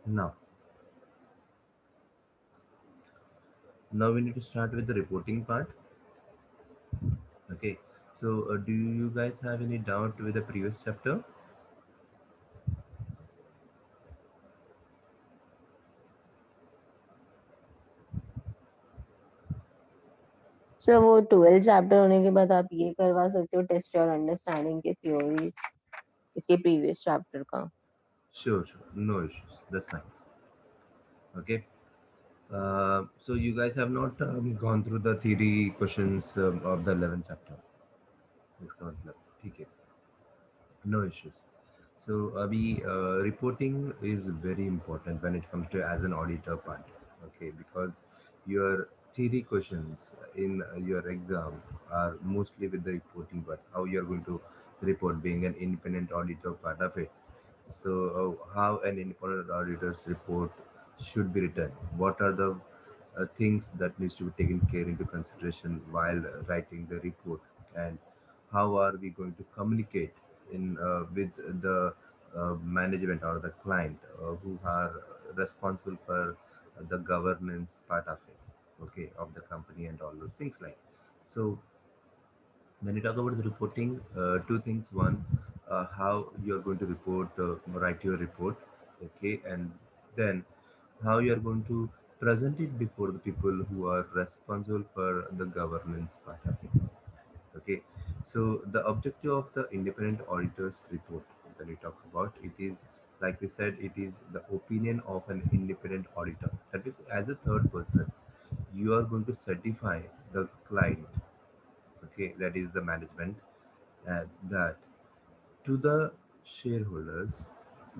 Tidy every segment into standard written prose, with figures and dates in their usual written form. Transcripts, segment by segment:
Now, now we need to start with the reporting part. Okay. So, do you guys have any doubt with the previous chapter? Sir वो 12 chapter होने के बाद आप ये करवा सकते हो, टेस्ट योर अंडरस्टैंडिंग के थ्योरी इसके प्रीवियस चैप्टर का। Sure, sure. No issues. That's fine. Okay. So you guys have not gone through the theory questions of the 11th chapter. इसका मतलब ठीक है. No issues. So abhi reporting is very important when it comes to as an auditor part. Okay, because your theory questions in your exam are mostly with the reporting part. How you are going to report being an independent auditor part of it. So, how an independent auditor's report should be written? What are the things that needs to be taken care into consideration while writing the report? And how are we going to communicate in with the management or the client who are responsible for the governance part of it? Okay, of the company and all those things like. So when you talk about the reporting, two things. One, how you are going to report, write your report, okay, and then how you are going to present it before the people who are responsible for the governance part of it. Okay, so the objective of the independent auditors report when we talk about it is, like we said, it is the opinion of an independent auditor. That is, as a third person, you are going to certify the client, okay, that is the management, that to the shareholders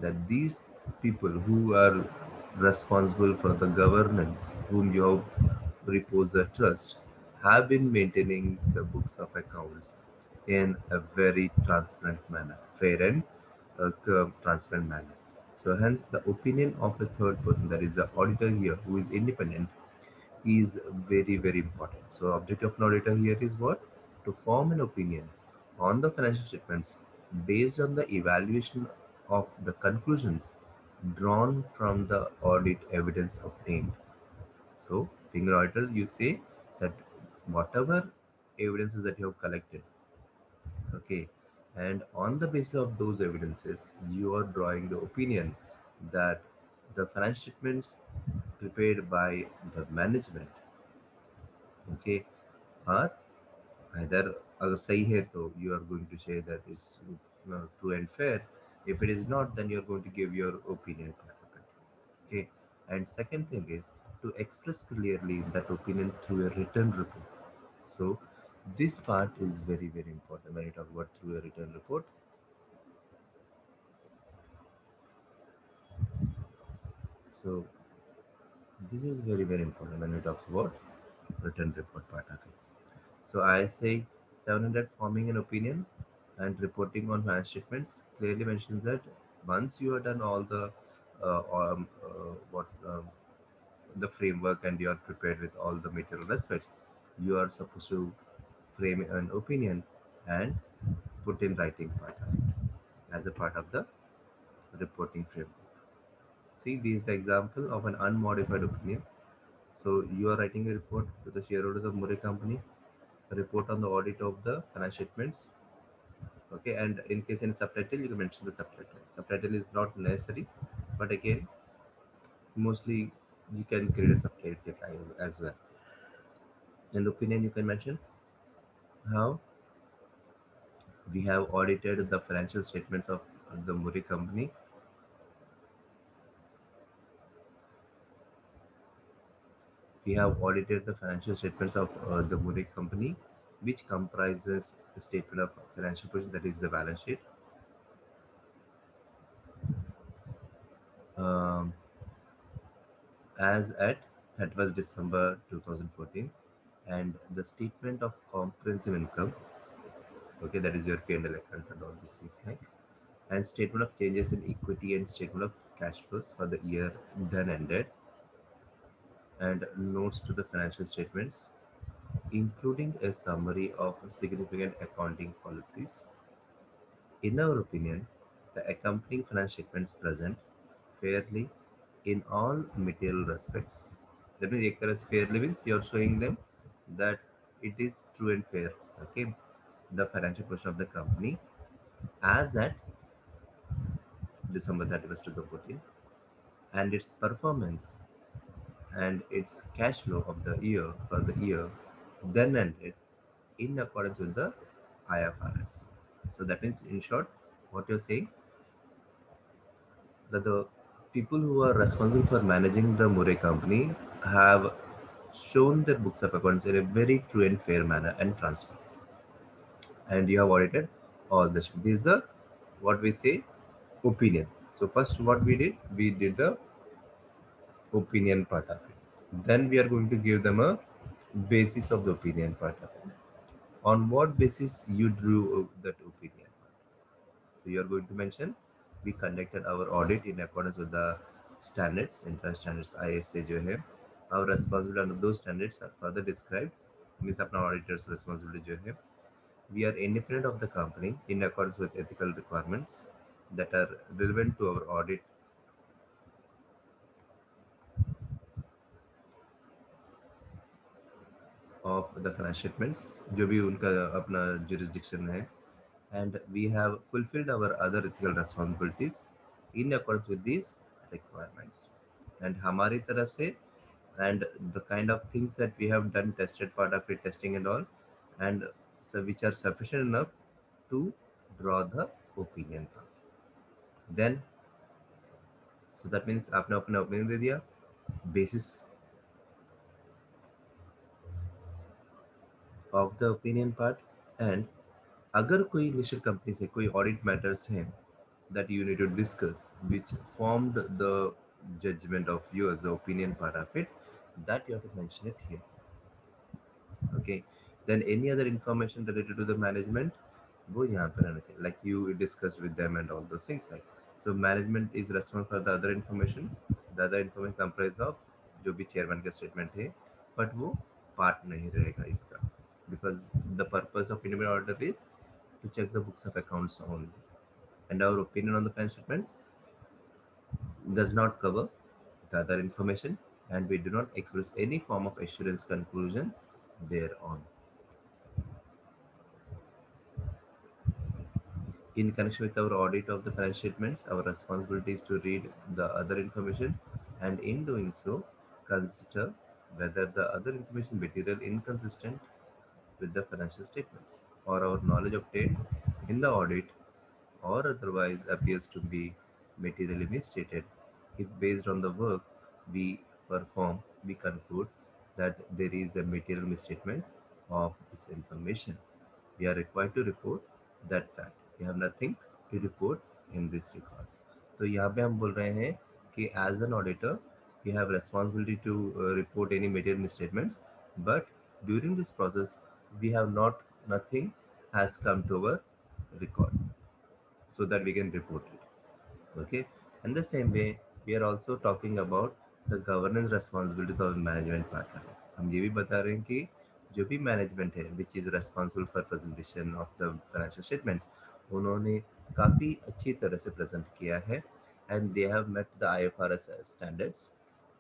that these people who are responsible for the governance, whom you have reposed a trust, have been maintaining the books of accounts in a very transparent manner, fair and transparent manner. So, hence, the opinion of a third person, that is the auditor here, who is independent, is very, very important. So, objective of an auditor here is what? To form an opinion on the financial statements based on the evaluation of the conclusions drawn from the audit evidence obtained. So, being an auditor, you say that whatever evidences that you have collected, okay, and on the basis of those evidences, you are drawing the opinion that the financial statements prepared by the management, okay, are either अगर सही है तो you are going to say that is true and fair. If it is not, then you are going to give your opinion part of it. Okay. And second thing is to express clearly that opinion through a written report. So this part is very, very important when you talk about through a written report. So this is very, very important when we talk about written report part of it. So I say 700 forming an opinion and reporting on financial statements clearly mentions that once you have done all the what the framework and you are prepared with all the material aspects, you are supposed to frame an opinion and put in writing part of it as a part of the reporting framework. See, this is the example of an unmodified opinion. So you are writing a report to the shareholders of Murray Company, a report on the audit of the financial statements. Okay, and in case in subtitle, you can mention the subtitle. Subtitle is not necessary, but again, mostly you can create a subtitle as well. In opinion, you can mention how we have audited the financial statements of the Murray Company. We have audited the financial statements of the Murray Company, which comprises the statement of financial position, that is the balance sheet, um, as at 31st December 2014, and the statement of comprehensive income, okay, that is your P&L account and all these things like, and statement of changes in equity and statement of cash flows for the year then ended, and notes to the financial statements, including a summary of significant accounting policies. In our opinion, the accompanying financial statements present fairly in all material respects. That means एक तरह से fairly means you are showing them that it is true and fair. Okay, the financial position of the company as at December 31st, 2014, and its performance and its cash flow of the year for the year then ended in accordance with the IFRS. So that means, in short, what you're saying that the people who are responsible for managing the Murray company have shown their books of accounts in a very true and fair manner and transparent, and you have audited all this. This is the what we say opinion. So first, what we did the opinion part of it. Then we are going to give them a basis of the opinion part of it. On what basis you drew that opinion? So you are going to mention we conducted our audit in accordance with the standards, international standards ISA जो है. Our responsibility under those standards are further described. Means अपना auditor's responsibility जो है. We are independent of the company in accordance with ethical requirements that are relevant to our audit of the financial statements जो भी उनका अपना jurisdiction है, and we have fulfilled our other ethical responsibilities in accordance with these requirements. And हमारी तरफ से and the kind of things that we have done tested part of it testing and all, and so which are sufficient enough to draw the opinion. Then so that means आपने अपना opinion दे दिया basis of the opinion part. And अगर कोई listed company से कोई audit matters हैं that you need to discuss which formed the judgment of yours, the opinion part of it, that you have to mention it here. Okay, then any other information related to the management वो यहाँ पे रहना चाहिए, like you discussed with them and all those things. Like so management is responsible for the other information. The other information comprised of जो भी chairman का statement है, but वो पार्ट नहीं रहेगा इसका, because the purpose of independent auditor is to check the books of accounts only, and our opinion on the financial statements does not cover the other information, and we do not express any form of assurance conclusion thereon. In connection with our audit of the financial statements, our responsibility is to read the other information, and in doing so, consider whether the other information material inconsistent with the financial statements or our knowledge obtained in the audit or otherwise appears to be materially misstated. If based on the work we perform, we conclude that there is a material misstatement of this information, we are required to report that fact. We have nothing to report in this regard. तो यहाँ पे हम बोल रहे हैं कि as an auditor, we have responsibility to report any material misstatements, but during this process, we have nothing has come to our record so that we can report it. Okay, and the same way we are also talking about the governance responsibilities of management partner. हम ये भी बता रहे हैं कि जो भी management है which is responsible for presentation of the financial statements, उन्होंने काफ़ी अच्छी तरह से प्रेजेंट किया है, and they have met the IFRS standards,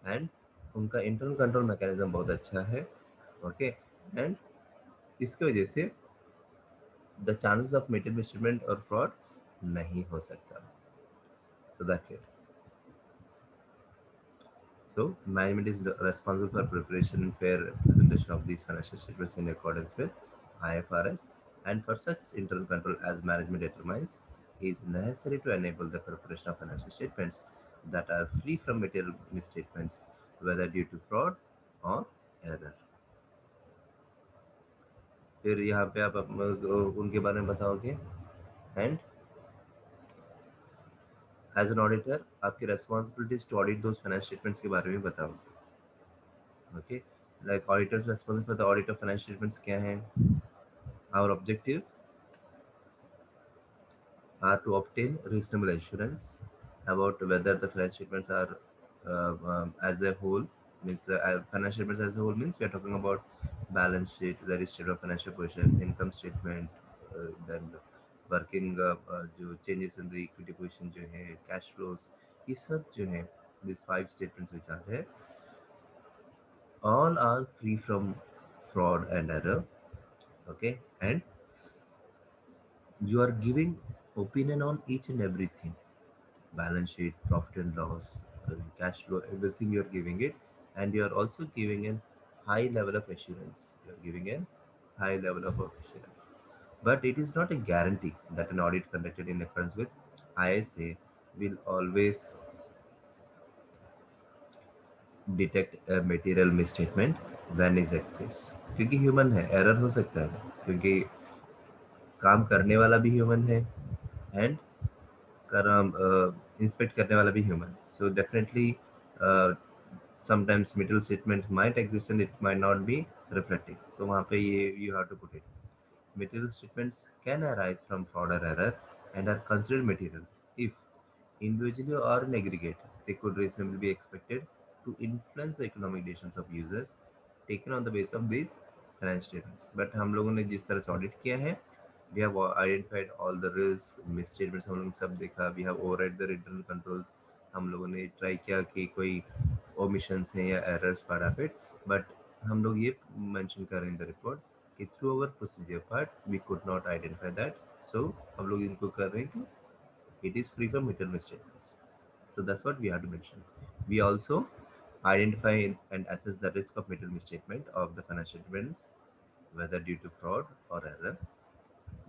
and उनका इंटरनल कंट्रोल मैकेनिज्म बहुत अच्छा है. ओके, एंड इसकी वजह से the chances of material misstatement और फ्रॉड नहीं हो सकता. So that's it. So management is responsible for preparation and fair presentation of these financial statements in accordance with IFRS, and for such internal control as management determines is necessary to enable the preparation of financial statements that are free from material misstatements, whether due to fraud or error. फिर यहाँ पे आप उनके बारे में बताओगे. And as an auditor, आपकी responsibilities to audit those financial statements के बारे में बताओगे. Okay, like auditors responsible for the audit of financial statements क्या हैं? Our objective are to obtain reasonable assurance about whether the financial statements are as a whole, means financial statements as a whole means we are talking about balance sheet, the statement of financial position, income statement, then working जो changes in the equity position जो है, cash flows, ये सब जो है these five statements which are there, all are free from fraud and error. Okay, and you are giving opinion on each and everything, balance sheet, profit and loss, cash flow, everything you're giving it, and you're also giving a high level of assurance. You're giving a high level of assurance. But it is not a guarantee that an audit conducted in accordance with ISA will always detect material misstatement when is excess, क्योंकि human है, error हो सकता है, क्योंकि काम करने वाला भी ह्यूमन है एंड काम इंस्पेक्ट करने वाला भी human, so definitely sometimes middle statement might exist and it might not be reflecting, तो वहाँ पे ये you have to put it. Material statements can arise from fraud or error and are considered material if individually or in aggregate, they could reasonably be expected to influence the economic decisions of users taken on the basis of these financial statements. But हम लोगों ने जिस तरह से audit किया है, we have identified all the risk, misstatements हम लोगों ने सब देखा, we have override the internal controls, हम लोगों ने ट्राई किया कि कोई omissions हैं या errors part of it, but हम लोग ये mention कर रहे हैं in the report कि through our procedure part we could not identify that, so हम लोग इनको कर रहे हैं कि it is free from material misstatements. So that's what we have to mention. We also identify and assess the risk of material misstatement of the financial statements, whether due to fraud or error,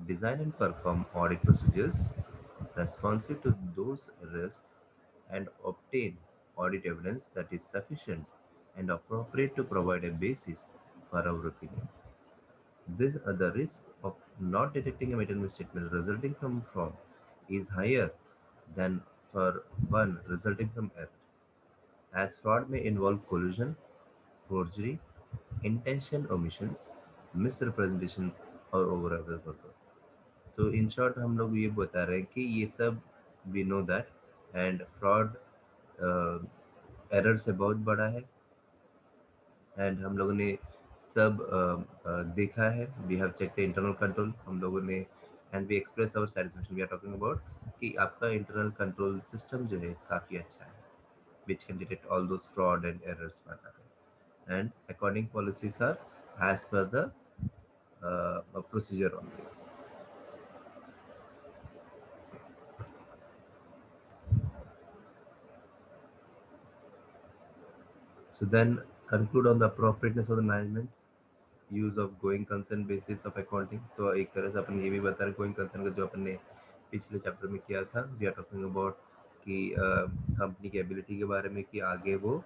design and perform audit procedures responsive to those risks, and obtain audit evidence that is sufficient and appropriate to provide a basis for our opinion. The risk of not detecting a material misstatement resulting from fraud is higher than for one resulting from error, as fraud may involve collusion, forgery, intention omissions, misrepresentation और overall purpose. तो in short हम लोग ये बता रहे हैं कि ये सब we know that and fraud error से बहुत बड़ा है एंड हम लोगों ने सब देखा है, we have check the internal control हम लोगों ने, and we express our satisfaction, we are talking about कि आपका इंटरनल कंट्रोल सिस्टम जो है काफ़ी अच्छा है, which can detect all those fraud and errors and according policies are as per the procedure only. So then conclude on the appropriateness of the management use of going concern basis of accounting, तो एक तरह से अपन ये भी बता रहे हैं going concern का जो अपन ने पिछले चैप्टर में किया था, वी आर टॉकिंग अबाउट कि कंपनी की एबिलिटी के बारे में कि आगे वो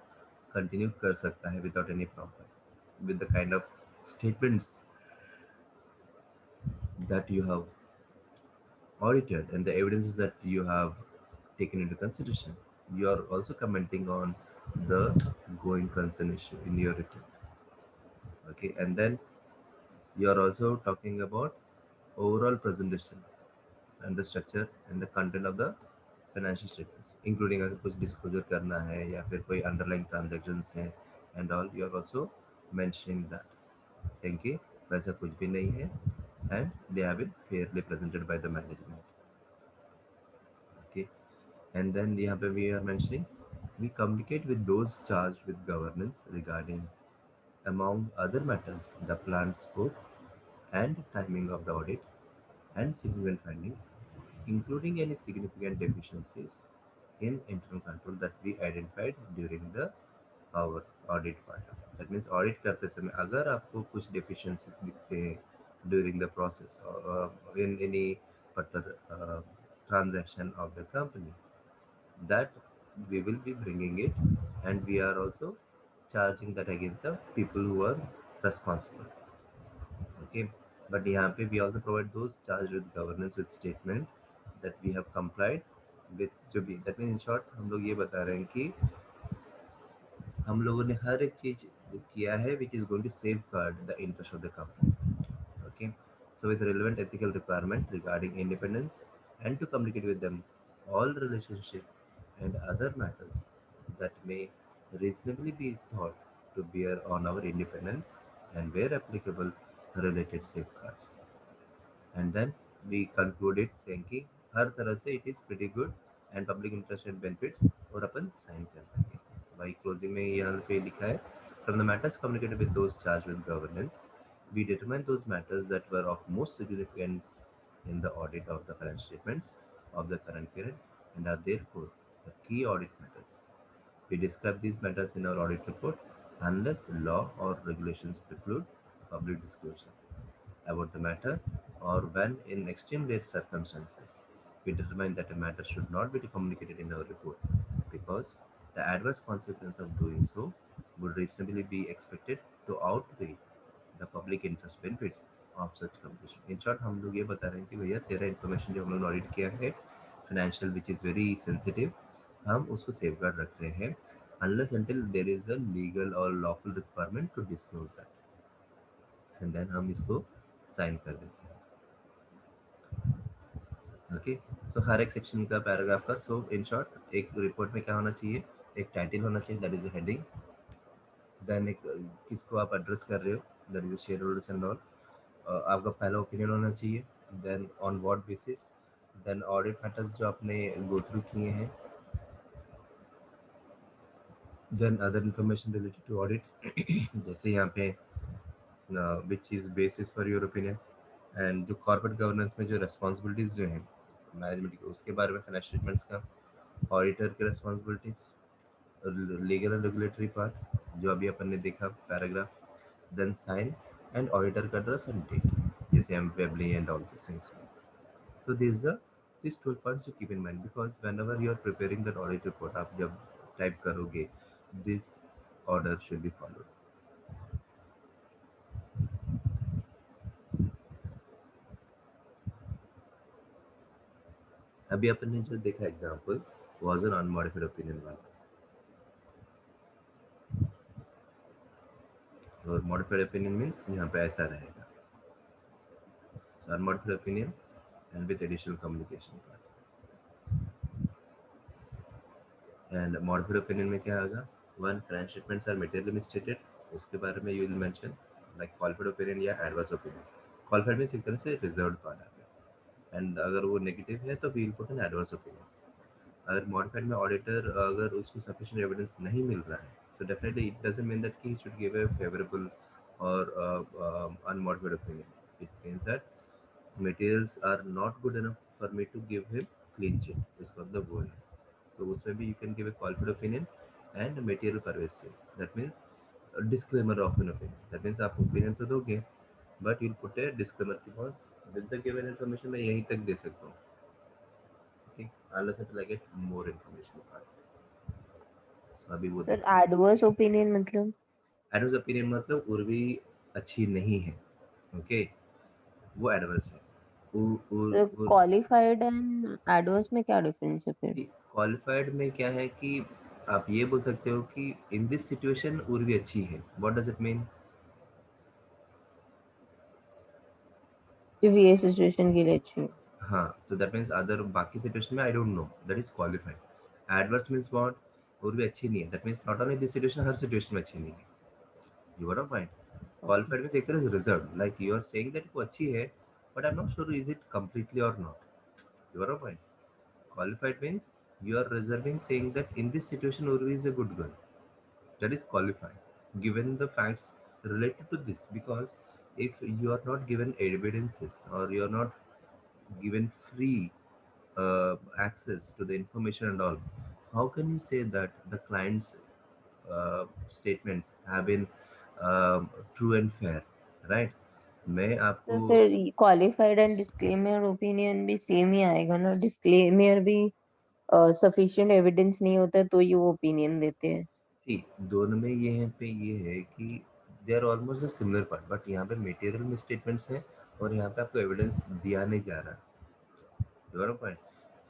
कंटिन्यू कर सकता है without any problem with the kind of statements that you have audited and the evidences that you have taken into consideration. You are also commenting on the going concern issue in your report. Okay, and then you are also talking about overall presentation and the structure and the content of the financial statements, including अगर कुछ disclosure करना है या फिर कोई underlying transactions हैं and all, you are also mentioning that, saying कि वैसा कुछ भी नहीं है and they have been fairly presented by the management. Okay, and then यहाँ पे we are mentioning we communicate with those charged with governance regarding among other matters the planned scope and timing of the audit and significant findings, including any significant deficiencies in internal control that we identified during the our audit part. That means audit करते समय अगर आपको कुछ deficiencies दिखते हैं during the process or in any particular transaction of the company, that we will be bringing it and we are also charging that against the people who are responsible. Okay, but यहाँ पे we also provide those charged with governance with statement that we have complied with जो भी, that means in short हम लोग ये बता रहे हैं कि हम लोगों ने हर एक चीज किया है which is going to safeguard the interest of the company. Okay, so with relevant ethical requirement regarding independence and to communicate with them all relationship and other matters that may reasonably be thought to bear on our independence and where applicable related safeguards. And then we concluded saying कि हर तरह से it is pretty good and public interest and benefits, और अपन sign कर देंगे। भाई closing में यहाँ पे लिखा है, from the matters communicated with those charge with governance we determine those matters that were of most significance in the audit of the financial statements of the current period and are therefore the key audit matters. We describe these matters in our audit report unless law or regulations preclude public disclosure about the matter, or when in extreme rare circumstances we determine that a matter should not be communicated in our report because the adverse consequence of doing so would reasonably be expected to outweigh the public interest benefits of such competition. In short, हम लोग ये बता रहे हैं कि भैया तेरा information जो हम लोग ने ऑडिट किया है financial which is very sensitive, हम उसको सेफगार्ड रख रहे हैं unless until there is a legal or lawful requirement to disclose that, and then हम इसको साइन कर देते हैं। ओके, सो हर एक सेक्शन का पैराग्राफ का, सो इन शॉर्ट एक रिपोर्ट में क्या होना चाहिए, एक टाइटल होना चाहिए that is a heading, then एक किसको आप एड्रेस कर रहे हो that is share holders and all, आपका पहला ओपिनियन होना चाहिए, then on what basis, then audit matters जो आपने गो थ्रू किए हैं, then other information related to audit जैसे यहाँ पे which is basis for your opinion, and जो कॉर्पोरेट गवर्नेंस में जो रिस्पॉन्सिबिलिटीज़ जो हैं मैनेजमेंट की उसके बारे में, फाइनेंशियल स्टेटमेंट्स का, ऑडिटर की responsibilities, legal and regulatory part जो अभी अपन ने देखा paragraph, then sign and auditor का एड्रेस एंड डेट जैसे हम वेबली and all this things. So these 12 points you keep in mind because whenever you are preparing that audit report, आप जब टाइप करोगे this order should be followed. अभी अपन ने जो देखा example was an unmodified opinion वाला, और modified opinion means यहाँ पे ऐसा रहेगा, so unmodified opinion and with additional communication part, and modified opinion में क्या आएगा, one financial statements are materially misstated, उसके बारे में you will mention like qualified opinion या adverse opinion. qualified means एक तरह से reserved part आ गया, एंड अगर वो नेगेटिव है तो we'll put an adverse opinion. अगर मॉडिफाइड में ऑडिटर अगर उसको सफिशिएंट एविडेंस नहीं मिल रहा है तो definitely it doesn't mean that he should give a favourable और unmodified opinion, it means that materials are not good enough for me to give him clean chit, इसका मतलब वो है। तो उसमें भी you can give a qualified opinion and material pervasive, that means disclaimer of an opinion, that means आप opinion तो दोगे but you'll put A disclaimer के पास विद द गिवन इन्फॉर्मेशन मैं यहीं तक दे सकता हूँ, okay, unless until I get more information about it. So अभी वो सर देखते हैं। एडवर्स ओपिनियन मतलब? एडवर्स ओपिनियन मतलब उर्वी अच्छी नहीं है, ओके, वो एडवर्स है। क्वालिफाइड एंड एडवर्स में क्या डिफरेंस है फिर? क्वालिफाइड में क्या है कि आप ये बोल सकते हो कि इन दिस सिचुएशन उर्वी अच्छी है, व्हाट डज इट मीन? सिर्फ ये सिचुएशन के लिए अच्छी है। हाँ, तो दैट मीन्स अदर बाकी सिचुएशन में I don't know, that is qualified. Adverse means what, Urvi अच्छी नहीं है, that means not only this situation, her situation में अच्छी नहीं है। You got a point. Okay. Qualified means एक तरह से reserved. Like you are saying that वो अच्छी है, but I'm not sure is it completely or not. You got a point. Qualified means you are reserving, saying that in this situation Urvi is a good girl. That is qualified. Given the facts related to this, because if you are not given evidences or you are not given free access to the information and all, how can you say that the client's statements have been true and fair, right? मैं तो आपको फिर qualified and disclaimer opinion भी same ही आएगा ना? Disclaimer भी sufficient evidence नहीं होता तो ये वो ओपिनियन देते हैं। सी दोनों में ये है पे ये है कि they are almost the similar part, but यहाँ पे मटेरियल में स्टेटमेंट्स हैं और यहाँ पे आपको एविडेंस दिया नहीं जा रहा। You are point,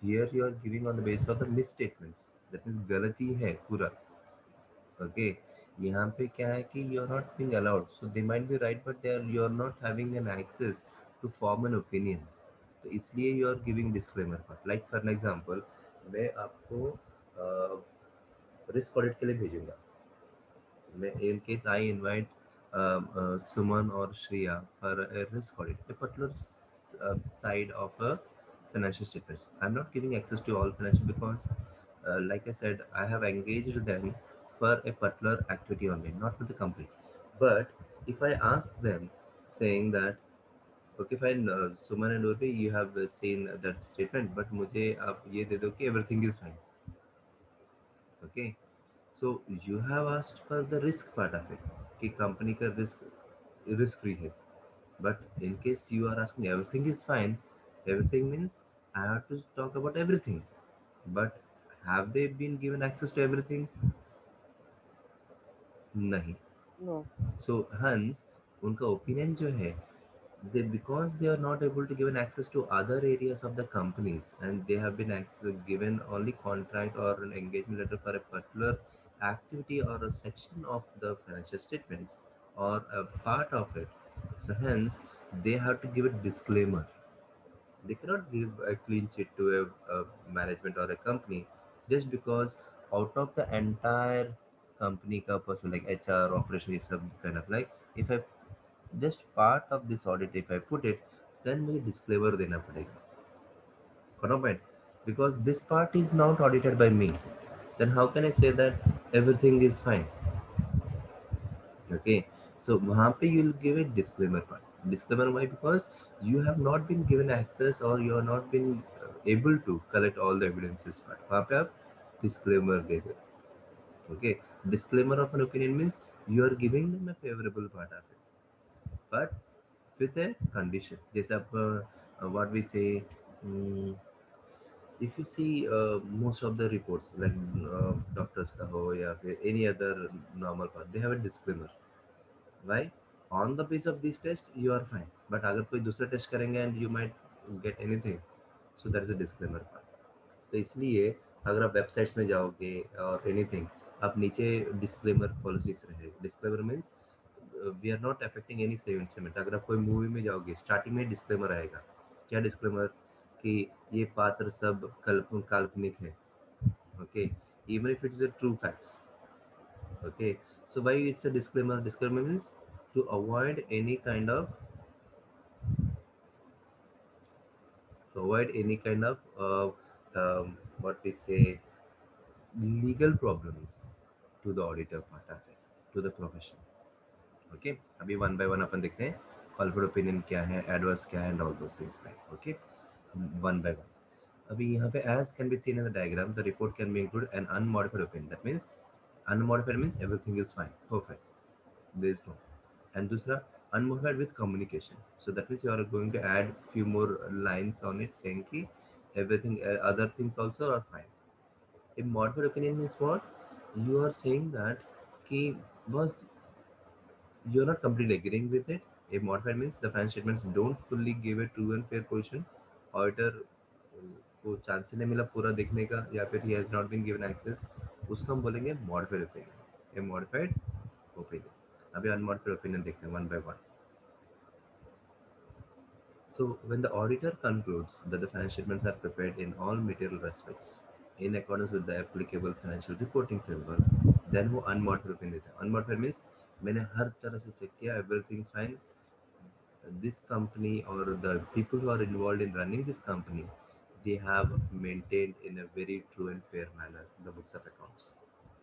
here you are giving on the base of the misstatements, that means गलती है पूरा, ओके। यहाँ पे क्या है कि you are not being allowed, so they might be right but they are you are not having an access to form an opinion, तो इसलिए you are giving disclaimer part. Like for an example, मैं आपको risk audit के लिए भेजूंगा, मैं in case I invite Suman or Shreya for a risk audit, a particular side of a financial statements. I'm not giving access to all financial because, like I said, I have engaged them for a particular activity only, not for the company. But if I ask them saying that, okay, fine, Suman and Urvi, you have seen that statement, but मुझे आप ये दे दो कि everything is fine. Okay, so you have asked for the risk part of it कि company का risk free है. But in case you are asking everything is fine, everything means I have to talk about everything. But have they been given access to everything? नहीं. No. So hence उनका opinion जो है, they, because they are not able to given access to other areas of the companies, and they have been given only contract or an engagement letter for a particular activity or a section of the financial statements or a part of it, so hence they have to give a disclaimer. They cannot give a clean sheet to a management or a company just because out of the entire company का person like HR operation is some kind of like, if I just part of this audit if I put it, then मुझे disclaimer देना पड़ेगा. For a point, because this part is not audited by me, then how can I say that everything is fine? Okay, so वहाँ पे you'll give a disclaimer part. Disclaimer why? Because you have not been given access or you are not been able to collect all the evidences part. वहाँ पे आप disclaimer दे दो. Okay, disclaimer of an opinion means you are giving them a favorable part of it, but with a condition. जैसे आप what we say, mm, if you see most of the reports like doctors का हो या फिर any other normal part, they have a disclaimer. Why? On the basis of this test, you are fine. But अगर कोई दूसरा test करेंगे and you might get anything, so there is a disclaimer part. तो इसलिए अगर आप websites में जाओगे और एनीथिंग, आप नीचे डिस्क्लेमर पॉलिसीज रहेगी. Disclaimer means we are not affecting any segment. अगर आप कोई मूवी में जाओगे स्टार्टिंग में डिस्क्लेमर आएगा. क्या डिस्क्लेमर? कि ये पात्र सब काल्पनिक है. Okay, even if it's a true facts. Okay, so why it's a disclaimer? Disclaimer means to avoid any kind of what we say, legal problems to the auditor part of it, to the profession. Okay, अभी one by one अपन देखते हैं qualified opinion क्या है, adverse क्या है, and all those things like. Okay, one by one. अभी यहाँ पे as can be seen in the diagram, the report can be included an unmodified opinion. That means unmodified means everything is fine, perfect. There is no. And दूसरा unmodified with communication. So that means you are going to add few more lines on it saying कि everything other things also are fine. A modified opinion means what? You are saying that कि बस you are not completely agreeing with it. A modified means the financial statements don't fully give a true and fair position. Auditor को chance ही नहीं मिला पूरा देखने का या फिर he has not been given access, उसको हम बोलेंगे modified opinion. A modified opinion. अभी unmodified opinion देखते हैं one by one. So, when the auditor concludes that the financial statements are prepared in all material respects in accordance with the applicable financial reporting framework, then वो unmodified opinion देता है. Unmodified means मैंने हर तरह से check किया, everything is fine. This company or the people who are involved in running this company, they have maintained in a very true and fair manner the books of accounts.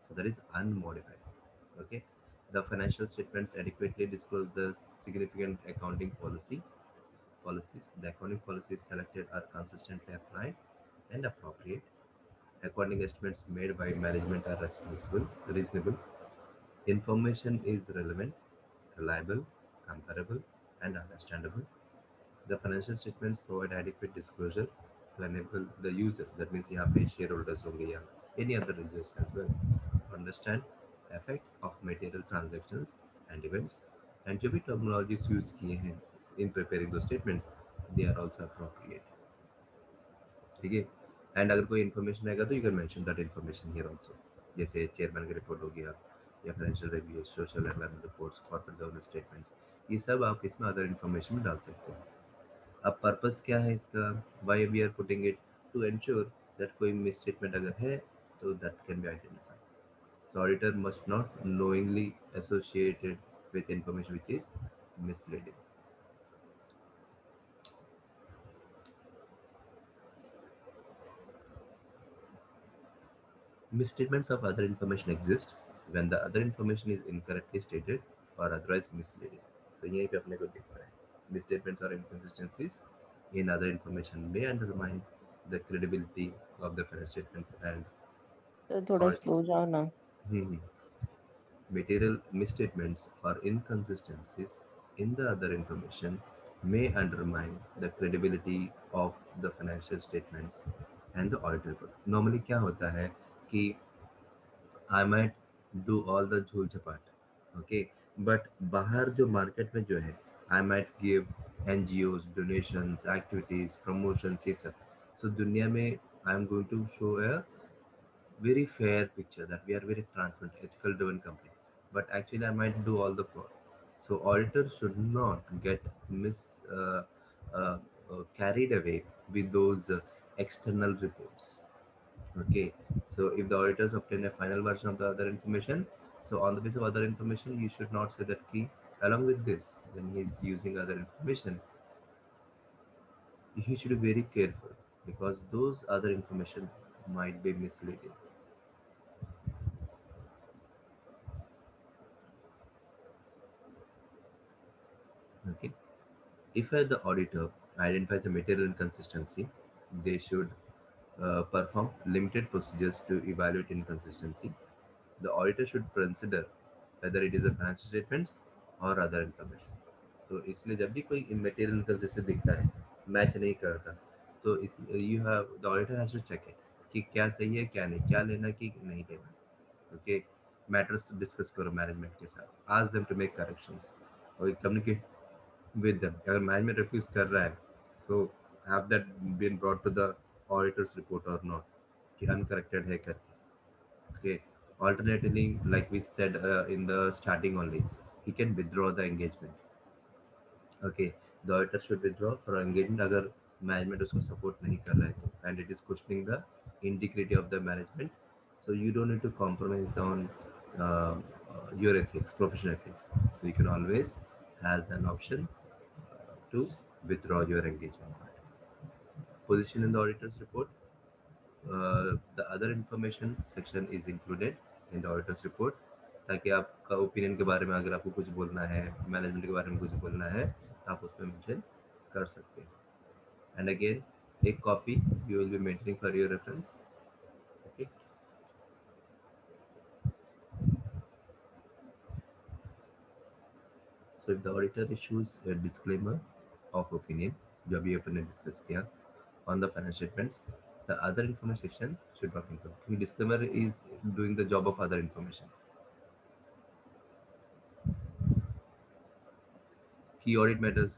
So that is unmodified. Okay, the financial statements adequately disclose the significant accounting policies. The accounting policies selected are consistently applied and appropriate. Accounting estimates made by management are reasonable. Information is relevant, reliable, comparable, and understandable. The financial statements provide adequate disclosure to enable the users, that means यहाँ पे shareholders होंगे या any other users as well, to understand the effect of material transactions and events. And जो भी terminologies use किए हैं in preparing those statements, they are also appropriate. ठीक है. एंड अगर कोई इन्फॉर्मेशन आएगा तो you can mention that information here also. जैसे चेयरमैन की रिपोर्ट हो गया या financial review, social environment reports, corporate governance statements, ये सब आप इसमें अदर इन्फॉर्मेशन में डाल सकते हो. अब पर्पस क्या है इसका? Why we are putting it? To ensure that कोई मिस स्टेटमेंट अगर है तो that can be identified. So auditor must not knowingly associated with information which is misleading. Misstatements of other information exist when the other information is incorrectly stated or otherwise misleading. तो यहीं पे अपने को दिख रहा है misstatements or inconsistencies in other information may undermine the credibility of the financial statements and तो थोड़ा or स्लो जाओ ना. hmm, material misstatements or inconsistencies in the other information may undermine the credibility of the financial statements and the audit report. Normally क्या होता है कि I might do all the झूल झपाट, okay, but बाहर जो market में जो है I might give NGOs donations activities promotions ये सब. So दुनिया में I am going to show a very fair picture that we are very transparent, ethical driven company. But actually, I might do all the fraud. So auditors should not get uh, uh, carried away with those external reports. Okay. So if the auditors obtain a final version of the other information, so on the basis of other information, you should not say that key. Along with this, when he is using other information, he should be very careful because those other information might be misleading. Okay. If the auditor identifies a material inconsistency, they should perform limited procedures to evaluate inconsistency. The auditor should consider whether it is a financial statements or other information. तो इसलिए जब भी कोई material inconsistent दिखता है, match नहीं करता, तो इस you have the auditor has to check it कि क्या सही है क्या नहीं, क्या लेना कि नहीं लेना. ओके. मैटर्स डिस्कस करो मैनेजमेंट के साथ, ask them to make corrections और कम्युनिकेट with them. अगर management refuse कर रहा है, so have that been brought to the auditor's report or not कि uncorrected है करके. Okay. Alternatively, like we said in the starting only, he can withdraw the engagement. Okay. The auditor should withdraw for engagement अगर management उसको support नहीं कर रहा है तो, and it is questioning the integrity of the management. So you don't need to compromise on your ethics, professional ethics. So you can always has an option to withdraw your engagement. Position in the auditor's report. The other information section is included in the auditor's report ताकि आपका opinion के बारे में अगर आपको कुछ बोलना है, मैनेजमेंट के बारे में कुछ बोलना है, तो आप उसमें मेंशन कर सकते हैं. एंड अगेन एक copy you will be mentioning for your reference. Okay. So if the auditor issues a disclaimer of opinion जो अभी अपन ने डिस्कस किया on the financial statements, the other information section should not include. The disclaimer is doing the job of other information. Key audit matters.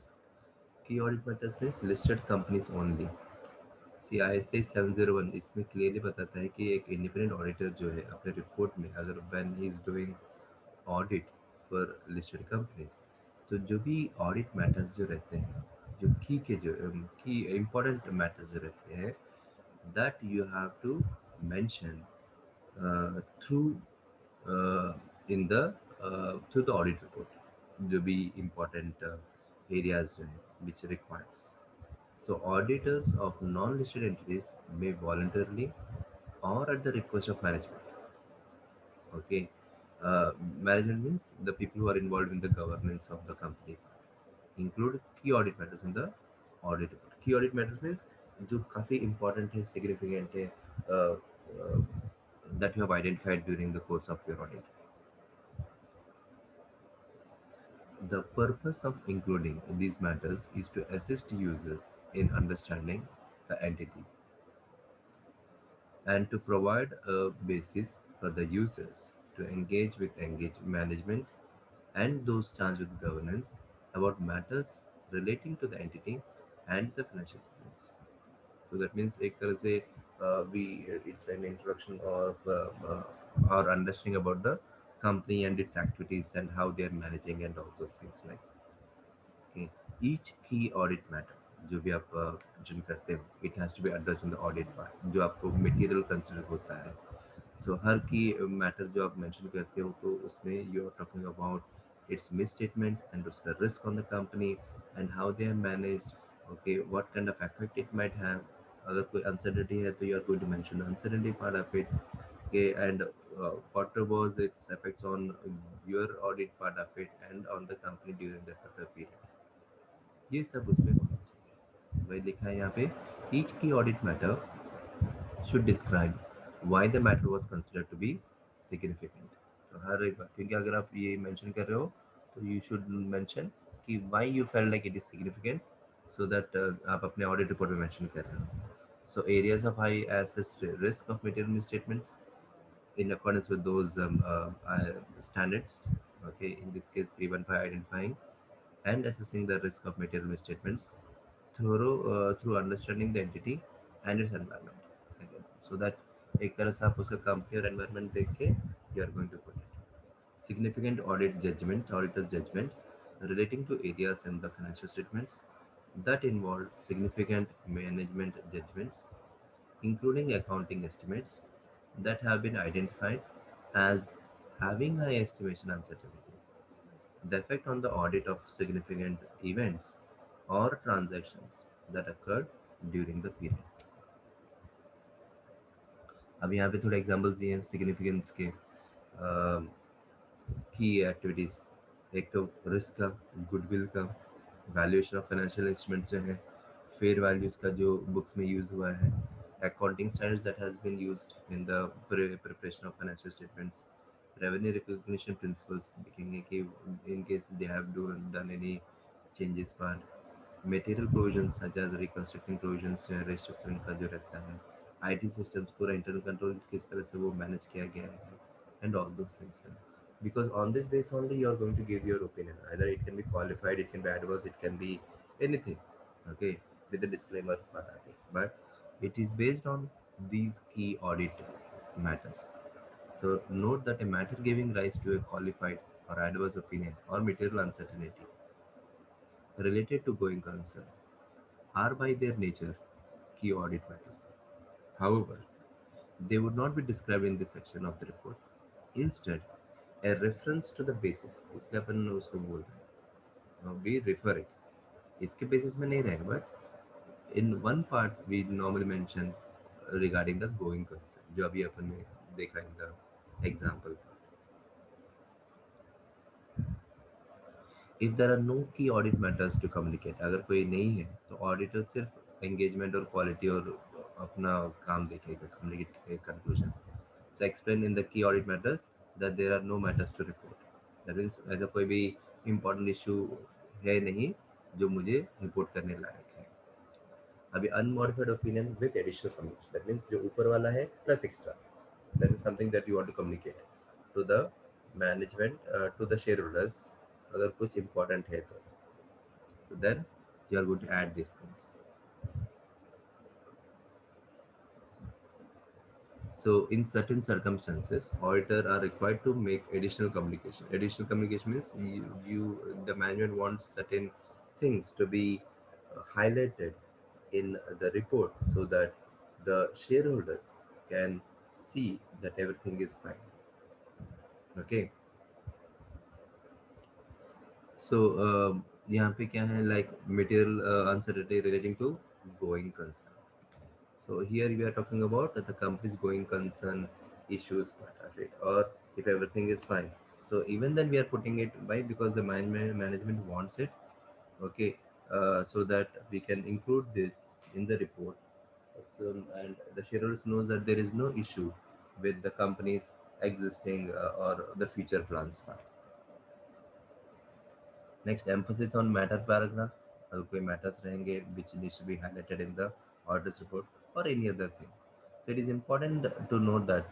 Key audit matters means listed companies only. C I S I 701 इसमें clearly बताता है कि एक independent auditor जो है अपने report में अगर when he is doing audit for listed companies, तो जो भी ऑडिट मैटर्स जो रहते हैं, जो की इम्पोर्टेंट मैटर्स जो रहते हैं, that you have to mention through in the through the audit report जो भी important areas जो है which requires. So auditors of non-listed entities may voluntarily or at the request of management. Okay. Management means the people who are involved in the governance of the company include key audit matters in the audit report. Key audit matters means जो काफी important है, significant है, uh, uh, that you have identified during the course of your audit. The purpose of including these matters is to assist users in understanding the entity and to provide a basis for the users to engage with engage management and those charged with governance about matters relating to the entity and the financial performance. So that means एक तरह से we it's an introduction of our understanding about the company and its activities and how they are managing and all those things like. Okay. Each key audit matter जो भी आप mention करते हो, it has to be addressed in the audit part जो आपको material consider होता है. So हर की मैटर जो आप मेंशन करते हो तो उसमें you are talking about its misstatement and उसका risk on the company and how they are managed. Okay, what kind of effect it might have. अगर कोई uncertainty है तो you are going to mention the uncertainty part of it. Okay, and what was its effects on your audit part of it and on the company during the quarter period. ये सब उसमें होना चाहिए. वही लिखा है यहाँ पे. Each key audit matter should describe why the matter was considered to be significant. तो हर एक बार, क्योंकि अगर आप ये मेंशन कर रहे हो तो you should mention कि why you felt like it is significant, so that आप अपने audit report में mention कर रहे हो. So areas of high assessed risk of material misstatements in accordance with those standards. Okay, in this case 315, identifying and assessing the risk of material misstatements through understanding the entity and its environment. Again, so that एक तरह से आप उसका company और environment देख के you are going to put it. Significant audit judgment, auditor's judgment relating to areas in the financial statements that involve significant management judgments, including accounting estimates that have been identified as having high estimation uncertainty. The effect on the audit of significant events or transactions that occurred during the period. अब यहाँ पे थोड़े examples दिए हैं significance के. की activities, एक तो रिस्क का, गुडविल का, वैल्यूएशन ऑफ फाइनेंशियल इंस्ट्रूमेंट्स जो है, फेयर वैल्यूज़ का जो बुक्स में यूज़ हुआ है, accounting standards that has been used in the preparation of financial statements, revenue recognition principles देखेंगे कि in case they have done any changes part, material provisions such as reconstructing provisions जो है restructuring का जो रहता है, आईटी सिस्टम्स पूरा internal control किस तरह से वो मैनेज किया गया है, and all those things. Because on this base only you are going to give your opinion, either it can be qualified, it can be adverse, it can be anything. Okay, with the disclaimer bata ke. But it is based on these key audit matters. So note that a matter giving rise to a qualified or adverse opinion or material uncertainty related to going concern are by their nature key audit matters. However, they would not be described in this section of the report. Instead, a reference to the basis, इसलिए अपन उसको बोल रहे हैं, we refer it. इसके basis में नहीं रहेगा, but in one part we normally mention regarding the going concern, जो अभी अपन ने देखा in the example. If there are no key audit matters to communicate, अगर कोई नहीं है तो ऑडिटर सिर्फ एंगेजमेंट और क्वालिटी और अपना काम देखेगा, communicate conclusion. So explain in the key audit matters that there are no matters to report. That means ऐसा कोई भी important issue है नहीं जो मुझे रिपोर्ट करने लायक है. अभी unmodified opinion with additional communication. That means जो ऊपर वाला है plus extra. That is something that you want to communicate to the management, to the shareholders. अगर कुछ important है तो. So then you are going to add these things. So in certain circumstances, auditor are required to make additional communication. Additional communication means the management wants certain things to be highlighted in the report so that the shareholders can see that everything is fine. Okay. So यहाँ पे क्या है, like material uncertainty relating to going concern. So here we are talking about the company's going concern issues part of it, or if everything is fine. So even then we are putting it by because the management wants it. Okay, so that we can include this in the report. So, and the shareholders knows that there is no issue with the company's existing or the future plans part. Next, emphasis on matter paragraph. अगर कोई matters रहेंगे which needs to be highlighted in the auditor's report or any other thing. So it is important to note that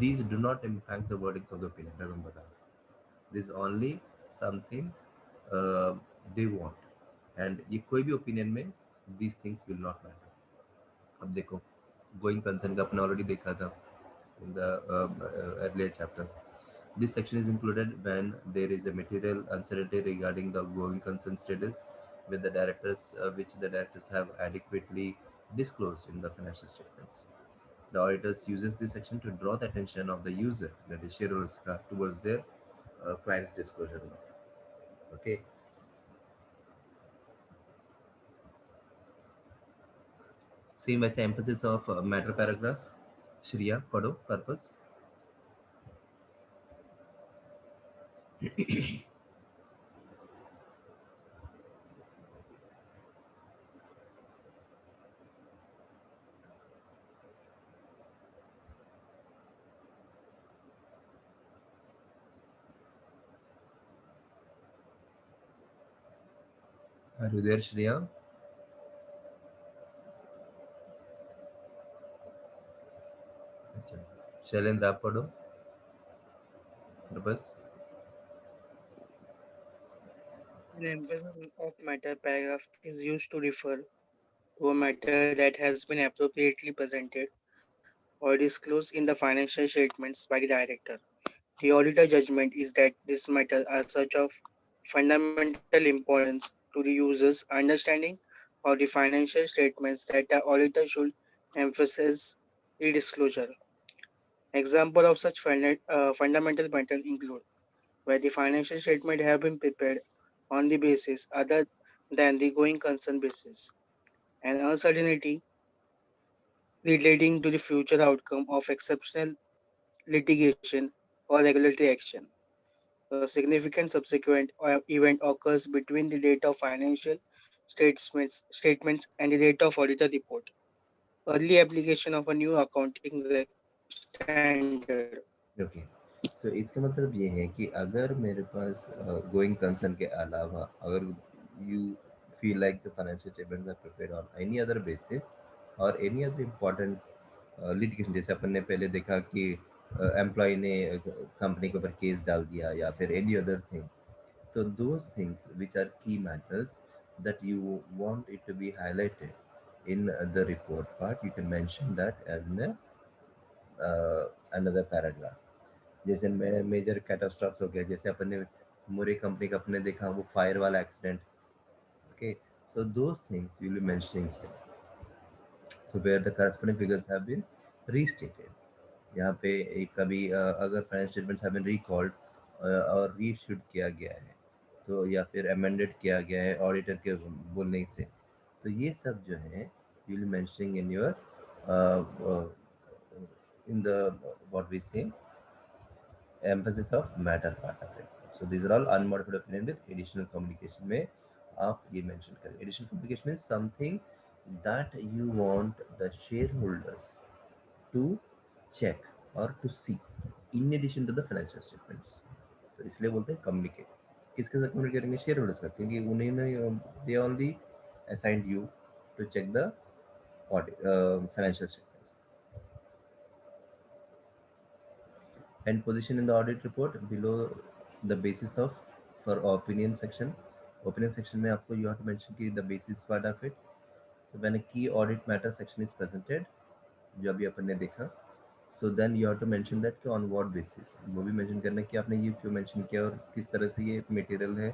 these do not impact the verdicts of the opinion. Remember that. This is only something uh, they want. And ये कोई भी opinion में these things will not matter. अब देखो, going concern का अपने already देखा था in the earlier chapter. This section is included when there is a material uncertainty regarding the going concern status with the directors, which the directors have adequately disclosed in the financial statements. The auditors uses this section to draw the attention of the user, that is shareholders, towards their client's disclosure note. Okay. Same as emphasis of matter paragraph. Shriya, पढ़ो purpose. Are you there, Shreya? अच्छा, शैलेंद्र आप पढ़ो बस. An emphasis of matter paragraph is used to refer to a matter that has been appropriately presented or disclosed in the financial statements by the director. The auditor judgment is that this matter are such of fundamental importance to the user's understanding of the financial statements that the auditor should emphasize the disclosure. Example of such fundamental matter include where the financial statement have been prepared on the basis other than the going concern basis, and uncertainty relating to the future outcome of exceptional litigation or regulatory action. A significant subsequent event occurs between the date of financial statements and the date of auditor report. Early application of a new accounting standard. Okay. So इसका मतलब ये है कि अगर मेरे पास going concern के अलावा अगर you feel like the financial statements are prepared on any other basis और एनी अदर इम्पोर्टेंट लिटिगेशन, जैसे अपन ने पहले देखा कि एम्प्लॉय ने कंपनी के ऊपर केस डाल दिया या फिर any other thing. So those things which are key matters that you want it to be highlighted in the report part, you can mention that as in another paragraph. जैसे major कैटास्ट्रॉफ्स हो गया, जैसे अपन ने मोरे कंपनी का अपने देखा वो फायर वाला accident. Okay, so those things will be mentioning here. So where the corresponding figures have been restated. यहाँ पे एक कभी अगर financial statements have been recalled और रीइश्यूड किया गया है, तो या फिर अमेंडेड किया गया है ऑडिटर के बोलने से, तो ये सब जो है you will mentioning in your in the what we say emphasis of matter part of it. So these are all unmodified opinion with additional communication में आप ये mention करें. Additional communication means something that you want the shareholders to check or to see in addition to the financial statements. तो इसलिए बोलते हैं communicate. किसके साथ communicate करेंगे? Shareholders का, क्योंकि उन्हें they only assigned you to check the financial statements. And position in the audit report below the basis of for opinion section. Opinion section में आपको you have to mention कि the basis part of it. So when a key audit matter section is presented, जो अभी अपन ने देखा, so then you have to mention that कि on what basis, वो भी mention करना कि आपने ये क्यों mention किया और किस तरह से ये material है,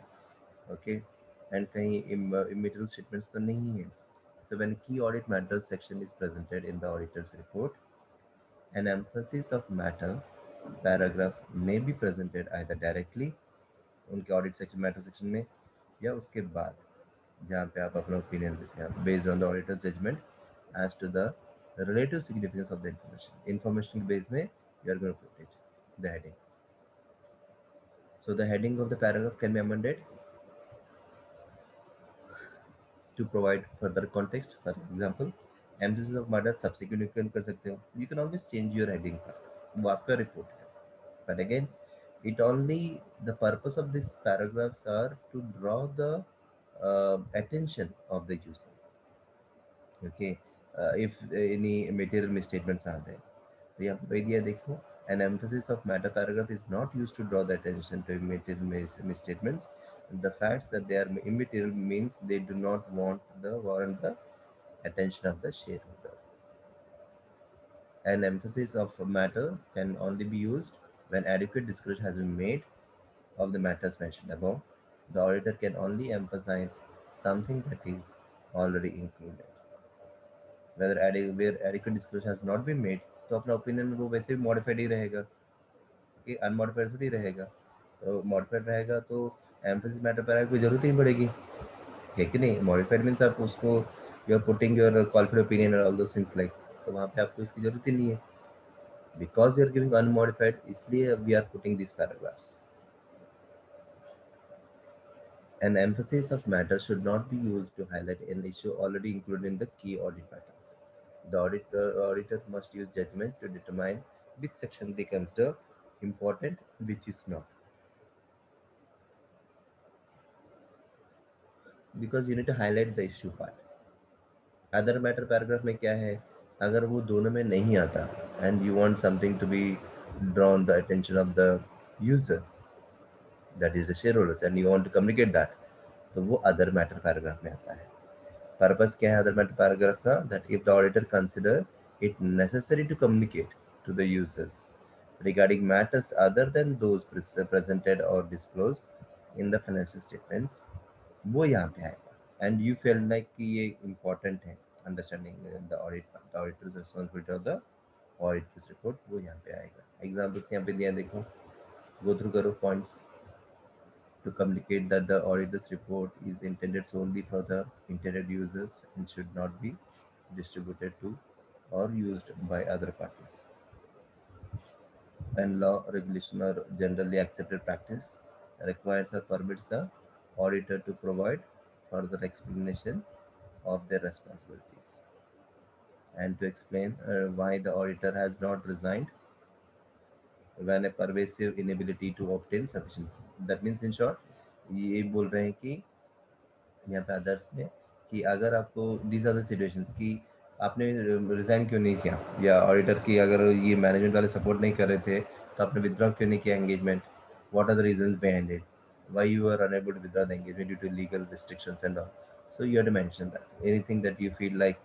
okay, and कहीं immaterial statements तो नहीं है. So when key audit matters section is presented in the auditor's report, an emphasis of matter paragraph may be presented either directly उनके ऑडिट सेक्शन मैटर सेक्शन में या उसके बाद जहाँ पे आप अपना ओपिनियन देते हैं based on the auditor's judgement as to the relative significance of the information के बेस में you are going to put it the heading. So the heading of the paragraph can be amended to provide further context. For example, emphasis of matter subsequent you can कर सकते हो. You can always change your heading part, वो आपका report है. But again, it only the purpose of these paragraphs are to draw the attention of the user. Okay, if any material misstatements are there, तो यहाँ पे दिया देखो, an emphasis of matter paragraph is not used to draw the attention to material misstatements. The facts that they are immaterial means they do not warrant the attention of the shareholder. An emphasis of matter can only be used when adequate disclosure has been made of the matters mentioned above. The auditor can only emphasize something that is already included. Where adequate disclosure has not been made, तो अपना opinion वो वैसे भी modified ही रहेगा कि unmodified थोड़ी रहेगा. तो मॉडिफाइड रहेगा तो एम्फेसिस मैटर पर कोई जरूरत ही नहीं पड़ेगी, है कि नहीं. मॉडिफाइड मीन्स आप उसको you are putting your qualified opinion और ऑल दोस थिंग्स लाइक, तो वहाँ पे आपको इसकी जरूरत ही नहीं है. Because you are giving unmodified, इसलिए we are putting this paragraphs. An emphasis of matter should not be used to highlight an issue already included in the key audit matters. The auditor must use judgment to determine which section they consider important, which is not. because you need to highlight the issue part. Other matter paragraph में क्या है, अगर वो दोनों में नहीं आता and you want something to be drawn the attention of the user, that is the share holders, and you want to communicate that, तो वो अदर मैटर पैराग्राफ में आता है. पर्पस क्या है अदर मैटर पैराग्राफ का, that if the auditor consider it necessary to communicate to the users regarding matters other than those presented or disclosed in the financial statements, वो यहाँ पे आएगा. एंड यू फील लाइक कि ये important है, understanding the auditors responsibility of the auditors report, वो यहाँ पे आएगा. एग्जाम्पल्स यहाँ पे दिया देखो, गो थ्रू करो points. To communicate that the auditor's report is intended solely for the intended users and should not be distributed to or used by other parties. And law, regulation, or generally accepted practice requires or permits the auditor to provide further explanation of their responsibilities and to explain why the auditor has not resigned when a pervasive inability to obtain sufficient. That means in short, ये बोल रहे हैं कि यहाँ पे others में कि अगर आपको दीज आर द सिचुएशंस कि आपने रिजाइन क्यों नहीं किया, या ऑडिटर की अगर ये मैनेजमेंट वाले सपोर्ट नहीं कर रहे थे तो आपने विदड्रॉ क्यों नहीं किया engagement, what are the reasons behind it, why you are unable to withdraw the engagement due to legal restrictions and all. So you have to mention that anything that you feel like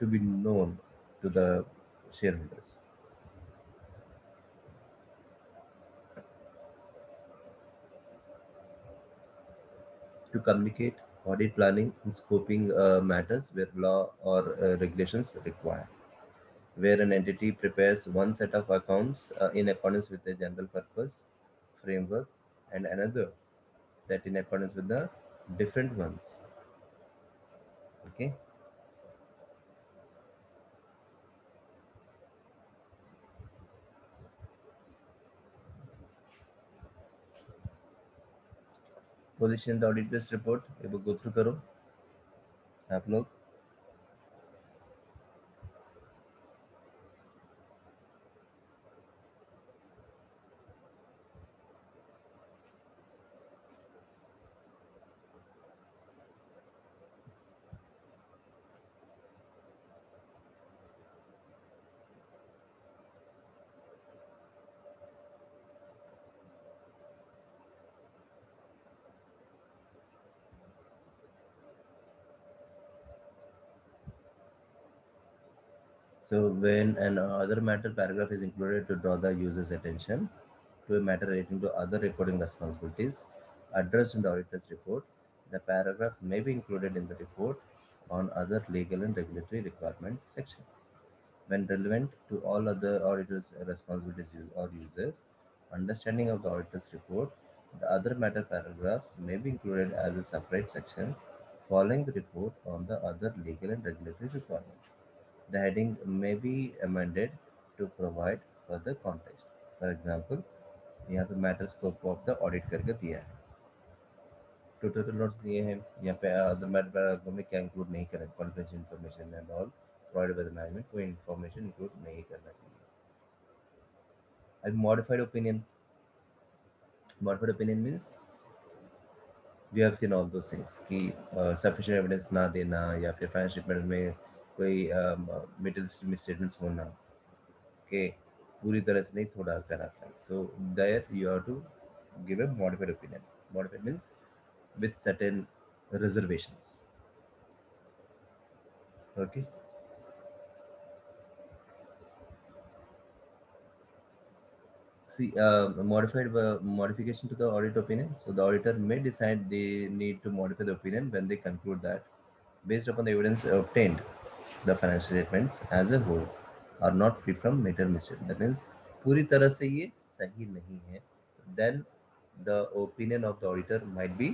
to be known to the shareholders. To communicate audit planning and scoping matters where law or regulations require. Where an entity prepares one set of accounts in accordance with the general purpose framework and another set in accordance with the different ones. Okay. Position the auditor's report. एक बार go through करो आप लोग. So when an other matter paragraph is included to draw the user's attention to a matter relating to other reporting responsibilities addressed in the auditor's report, the paragraph may be included in the report on other legal and regulatory requirements section. When relevant to all other auditor's responsibilities or users, understanding of the auditor's report, the other matter paragraphs may be included as a separate section following the report on the other legal and regulatory requirements. The heading may be amended to provide further context. For example, यहाँ पे matter scope of the audit करके दिया है. Total notes ये हैं, यहाँ पे other matter में क्या इंक्लूड नहीं करें, confidential information and all provided by the management, कोई इन्फॉर्मेशन इंक्लूड नहीं करना चाहिए. अब modified opinion means we have seen all those things कि सफिशिएंट एविडेंस ना देना या फिर फाइनेंशियल स्टेटमेंट में कोई मिडिल स्टेटमेंट्स होना के पूरी तरह से नहीं, थोड़ा कराता है. So there you have to give a modified opinion. Modified means with certain reservations. Okay. See, modification to the audit opinion. So the auditor may decide they need to modify the opinion when they conclude that, based upon the evidence obtained, the financial statements as a whole are not free from material mistake. That means पूरी तरह से ये सही नहीं है. Then the opinion of the auditor might be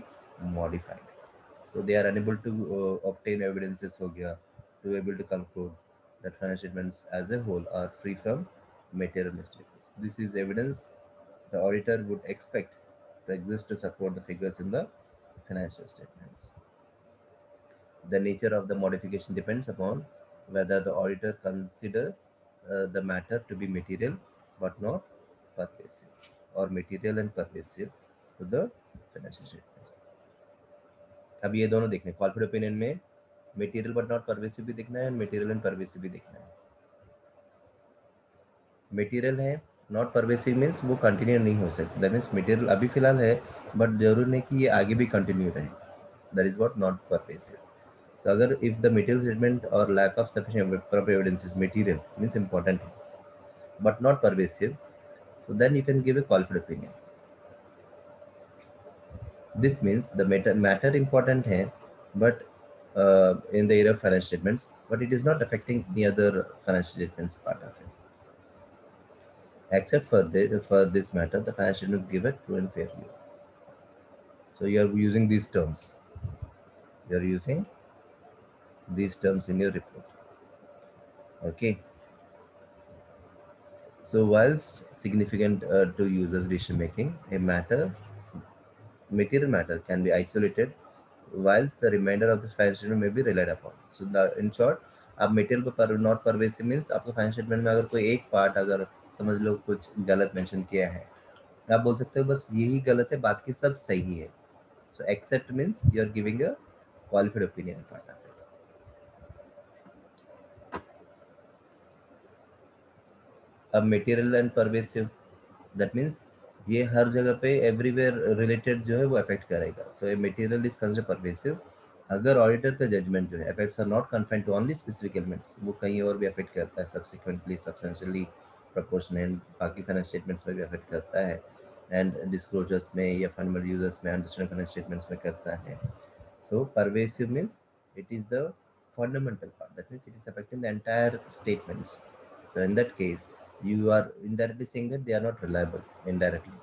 modified. So they are unable to obtain evidences हो गया to able to conclude that financial statements as a whole are free from material mistakes. This is evidence the auditor would expect to exist to support the figures in the financial statements. The nature of the modification depends upon whether the auditor consider the matter to be material but not pervasive, or material and pervasive to the financial statements. अब ये दोनों देखने, qualified opinion में material but not pervasive भी देखना है और material and pervasive भी देखना है। मटेरियल है नॉट परवेसिव मीन्स वो कंटिन्यू नहीं हो सकता, दैट मीन्स मटेरियल अभी फिलहाल है बट जरूर नहीं कि ये आगे भी कंटिन्यू रहे, that is what not pervasive. So अगर if the material statement or lack of sufficient proper evidence is material means important but not pervasive, so then you can give a qualified opinion. This means the matter important hai, but in the area of financial statements, but it is not affecting any other financial statements part of it. Except for this matter, the financial statements give a true and fair view. So you are using these terms. You are using these terms in your report. Okay. So whilst significant to users' decision making, a material matter can be isolated, whilst the remainder of the financial statement may be relied upon. So in short, आप material पर not pervasive means आपको financial statement में अगर कोई एक part अगर समझ लो कुछ गलत मेंशन किया है, आप बोल सकते हो बस यही गलत है बाकी सब सही है। So except means you are giving a qualified opinion part of it. अब material and pervasive, that means ये हर जगह पे एवरीवेयर रिलेटेड जो है वो अफेक्ट करेगा। So a material is consider pervasive अगर ऑडिटर का जजमेंट जो है affects are not confined to only specific elements, वो कहीं और भी अफेक्ट करता है सब्सिक्वेंटली सब्सटेंशियली प्रोपोर्शनल, बाकी फाइनेंस स्टेटमेंट्स में भी अफेक्ट करता है एंड डिस्क्लोजर्स में या फंड यूजर्स में अंडरस्टैंड फाइनेंस स्टेटमेंट्स में करता है। So pervasive means it is the fundamental part, that means it is affecting the entire statements. So in that case you are indirectly saying that they are not reliable indirectly.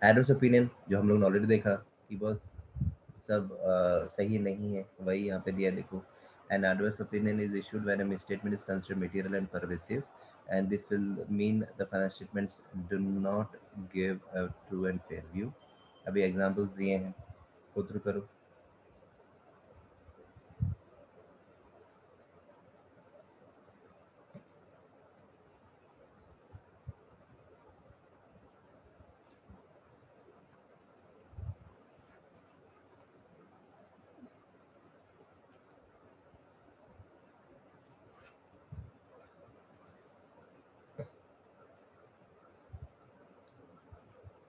Adverse opinion जो हम लोग ने already देखा कि बस सब सही नहीं है, वही यहाँ पे दिया देखो। N adverse opinion is issued when a misstatement is considered material and pervasive and this will mean the financial statements do not give a true and fair view. अभी एग्जांपल्स दिए हैं, go through करो।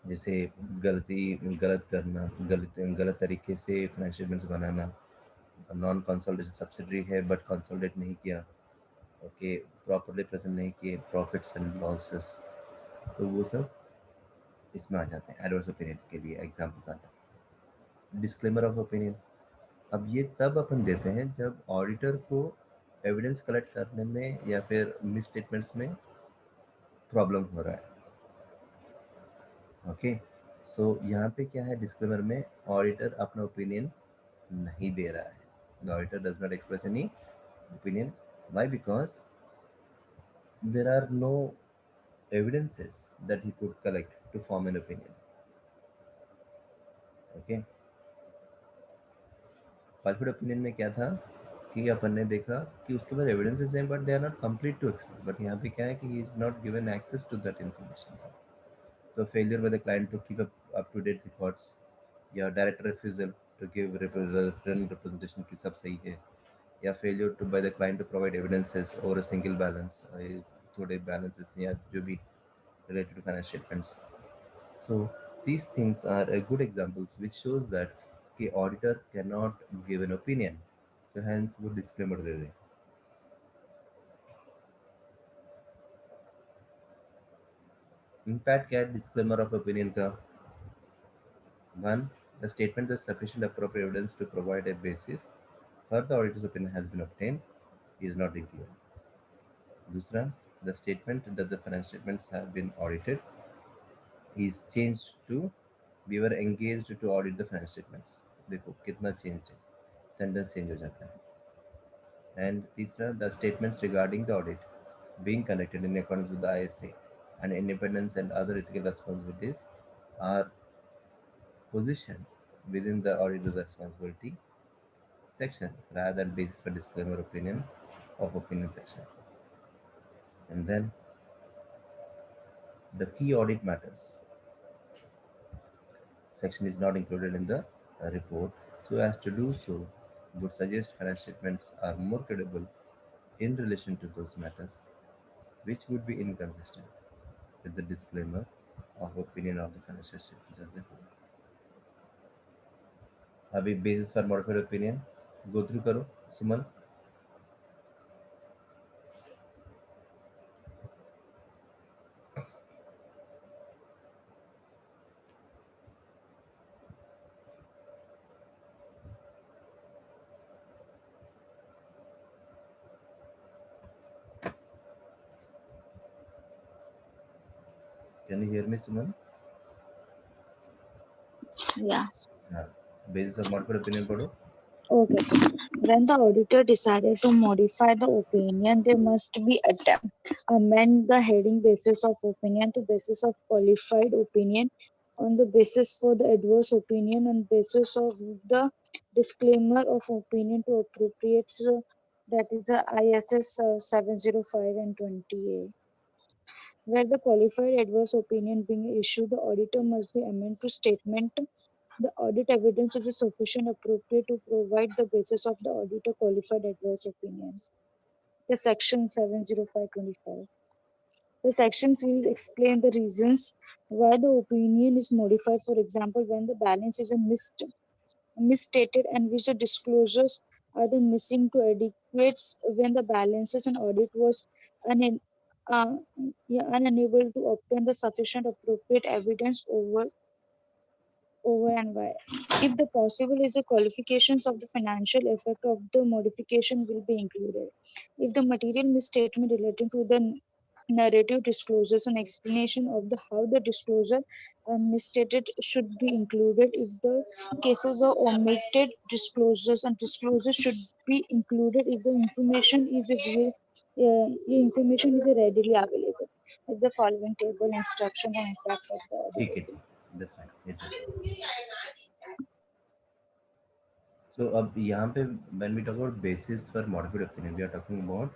जैसे गलत करना, गलत तरीके से फाइनेंशियल स्टेटमेंट्स बनाना, नॉन कंसोलिडेटेड सब्सिडरी है बट कंसोलिडेट नहीं किया, ओके, प्रॉपर्ली प्रेजेंट नहीं किए प्रॉफिट्स एंड लॉसेस, तो वो सब इसमें आ जाते हैं एडवर्स ओपिनियन के लिए एग्जांपल्स आते हैं। डिस्क्लेमर ऑफ ओपिनियन, अब ये तब अपन देते हैं जब ऑडिटर को एविडेंस कलेक्ट करने में या फिर मिस स्टेटमेंट्स में प्रॉब्लम हो रहा है। ओके, सो यहाँ पे क्या है, डिस्क्लेमर में ऑडिटर अपना ओपिनियन नहीं दे रहा है। The auditor does not express any opinion, why? Because there are no evidences that he could collect to form an opinion. Okay, qualified opinion में क्या था कि अपन ने देखा कि उसके बाद एविडेंसेस हैं but they are not complete to express, but यहाँ पे क्या है कि he is not given access to that information. तो failure by the client to keep up to date records या direct refusal to give return representation की सब सही है, या failure to by the client to provide evidences और a single balance, थोड़े balances या जो भी related to financial statements. So these things are a good examples which shows that the auditor cannot give an opinion. So hence वो disclaimer दे दें। Impact क्या है disclaimer of opinion का? One, the statement that sufficient appropriate evidence to provide a basis for the auditor's opinion has been obtained is not included. दूसरा, the statement that the financial statements have been audited is changed to we were engaged to audit the financial statements। देखो कितना change है, sentence change हो जाता है। And तीसरा, the statements regarding the audit being conducted in accordance with the ISA and independence and other ethical responsibilities are positioned within the auditor's responsibility section rather than basis for disclaimer opinion of opinion section। And then the key audit matters, section is not included in the report. So as to do so, would suggest financial statements are more credible in relation to those matters which would be inconsistent with the disclaimer of opinion of the financial statements as a whole. अभी basis for modified opinion go through करो सुमन. Can you hear me, Suman? Yeah. Basis of modified opinion पढ़ो. Okay. When the auditor decided to modify the opinion, they must be amend the heading basis of opinion to basis of qualified opinion, on the basis for the adverse opinion, on basis of the disclaimer of opinion to appropriate, that is the ISS 705 and 20A. Where the qualified adverse opinion being issued, the auditor must be amended to statement the audit evidence is sufficient appropriate to provide the basis of the auditor qualified adverse opinion. The section 70525. The sections will explain the reasons why the opinion is modified. For example, when the balance is misstated and which the disclosures are the missing to adequate when the balances and audit was un- uh, unable to obtain the sufficient appropriate evidence over and why. If the possible is the qualifications of the financial effect of the modification will be included. If the material misstatement relating to the narrative disclosures and explanation of the how the disclosure misstated should be included. If the cases of omitted disclosures and disclosures should be included if the information is readily available. If the following table instruction and impact of the audit. ठीक है, that's fine. It's okay. So अब यहाँ पे when we talk about basis for modified opinion, we are talking about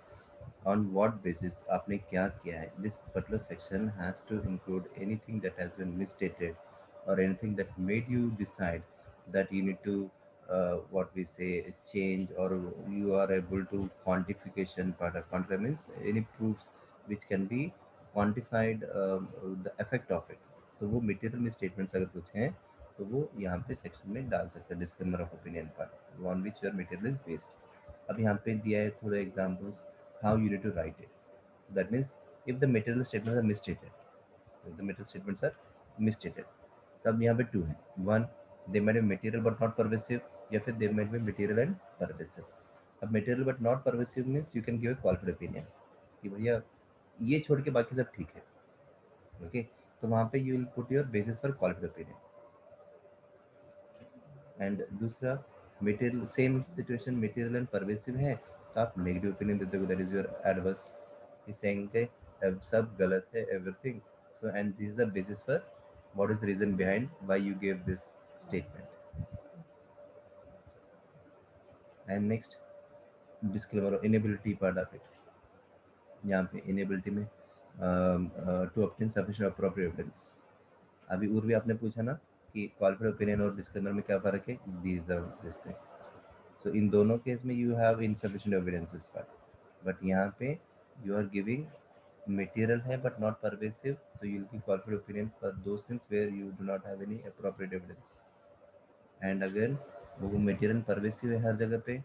on what basis आपने क्या किया है. This particular section has to include anything that has been misstated or anything that made you decide that you need to what we say change, or you are able to quantification part of quantify means any proofs which can be quantified the effect of it. तो वो material misstatements अगर कुछ हैं तो वो यहाँ पे section में डाल सकते हैं डिस्क्लेमर ऑफ ओपिनियन पर on which your material is based. अब यहाँ पे दिया है थोड़े examples how you need to write it. That means if the material statements are misstated, if the material statements are misstated, सब यहाँ पे टू है. One, they made be material but not pervasive, या फिर they made be material and pervasive. अब material but not pervasive means you can give a qualified opinion कि भैया ये छोड़ के बाकी सब ठीक है. ओके तो वहाँ पे you will put your basis for qualified opinion. And दूसरा material same situation material and pervasive है तो आप नेगेटिव ओपिनियन देते हो, that is your adverse, saying के सब गलत है everything. So and this is the basis for what is the reason behind why you give this statement. And next disclaimer inability part of it. यहाँ पे inability में to obtain sufficient appropriate evidence. अभी उर्वी आपने पूछा ना कि qualified opinion और disclaimer में क्या फर्क है. This thing. सो इन दोनों केस में you have insufficient evidences part, but यहाँ पे यू आर गिविंग मटेरियल है बट नॉट परवेसिव, तो you will give qualified opinion for those things where you do not have any appropriate evidence. And again वो material pervasive है हर जगह पे,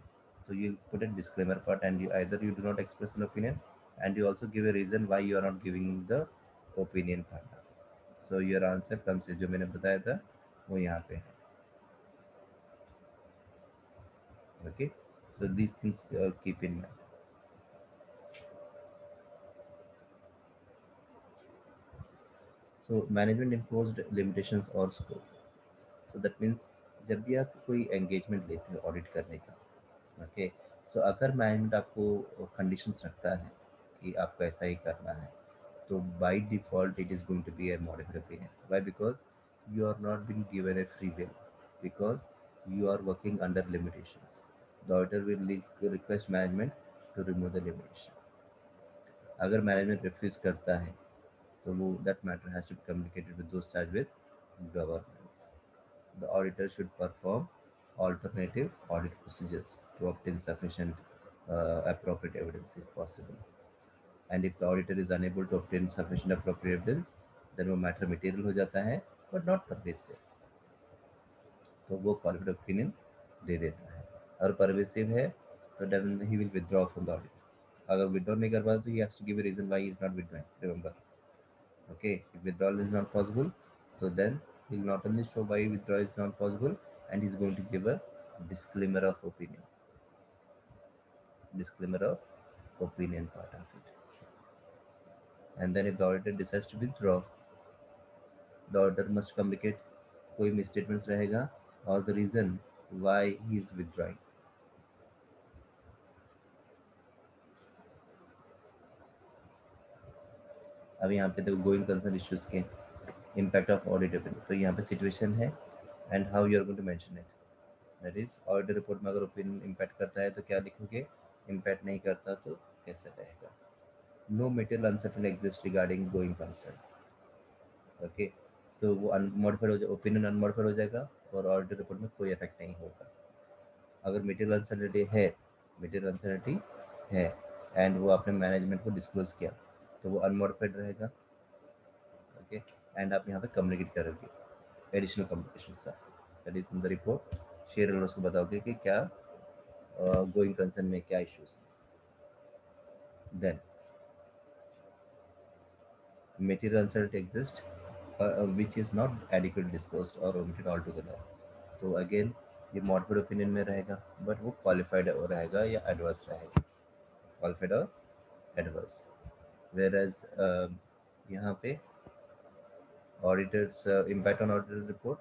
so you put a disclaimer part and you either you do not express an opinion and you also give a reason why you are not giving the opinion part. So your answer comes जो मैंने बताया था वो यहाँ पे है. Okay, so these things keep in mind. So management imposed limitations or scope. So that means जब भी आप कोई engagement लेते हो ऑडिट करने का, ओके सो अगर मैनेजमेंट आपको कंडीशंस रखता है कि आपको ऐसा ही करना है, तो by default it is going to be a modified opinion. Why? Because you are not being given a free will, because you are working under limitations. The auditor will request management to remove the limitation. अगर management refuse करता है तो वो that matter has to be communicated with those charge with governance. the auditor should perform alternative audit procedures to obtain sufficient appropriate evidence if possible. And if the auditor is unable to obtain sufficient appropriate evidence, then वो matter material हो जाता है but not pervasive. तो वो qualified opinion दे देता है. अगर pervasive है तो then he will withdraw from the audit. अगर withdraw नहीं कर पाता तो he has to give a reason why he is not withdrawing. Remember, okay? If withdrawal is not possible, so then he will not only show why withdrawal is not possible, and he is going to give a disclaimer of opinion. Disclaimer of opinion part of it. And then if the auditor decides to withdraw, the auditor must communicate कोई misstatements रहेगा or the reason why he is withdrawing. अब यहाँ पे देखो going concern issues के impact of audit opinion. तो यहाँ पे situation है and how you are going to mention it. That is audit report में अगर opinion impact करता है तो क्या लिखोगे, impact नहीं करता तो कैसे रहेगा. No material uncertainty exists regarding going concern. Okay, तो वो अनमॉडिफाइड हो जाए, ओपिनियन अनमॉडिफाइड हो जाएगा और ऑडिट रिपोर्ट में कोई इफेक्ट नहीं होगा. अगर मटेरियल अनसर्टेनिटी है एंड वो आपने मैनेजमेंट को डिस्क्लोज किया तो वो अनमॉडिफाइड रहेगा. ओके, एंड आप यहाँ पे कम्युनिकेट करोगे additional communication sir, that is in the report. Share holders को बताओगे कि क्या गोइंग कंसर्न में क्या इश्यूज हैं. Then material uncertainty exists which is not adequately disclosed or omitted altogether. तो अगेन ये मॉडिफाइड ओपिनियन में रहेगा बट वो क्वालिफाइड रहेगा या एडवर्स रहेगा, क्वालिफाइड और एडवर्स. वेयर एज यहाँ पे auditors impact on auditor report,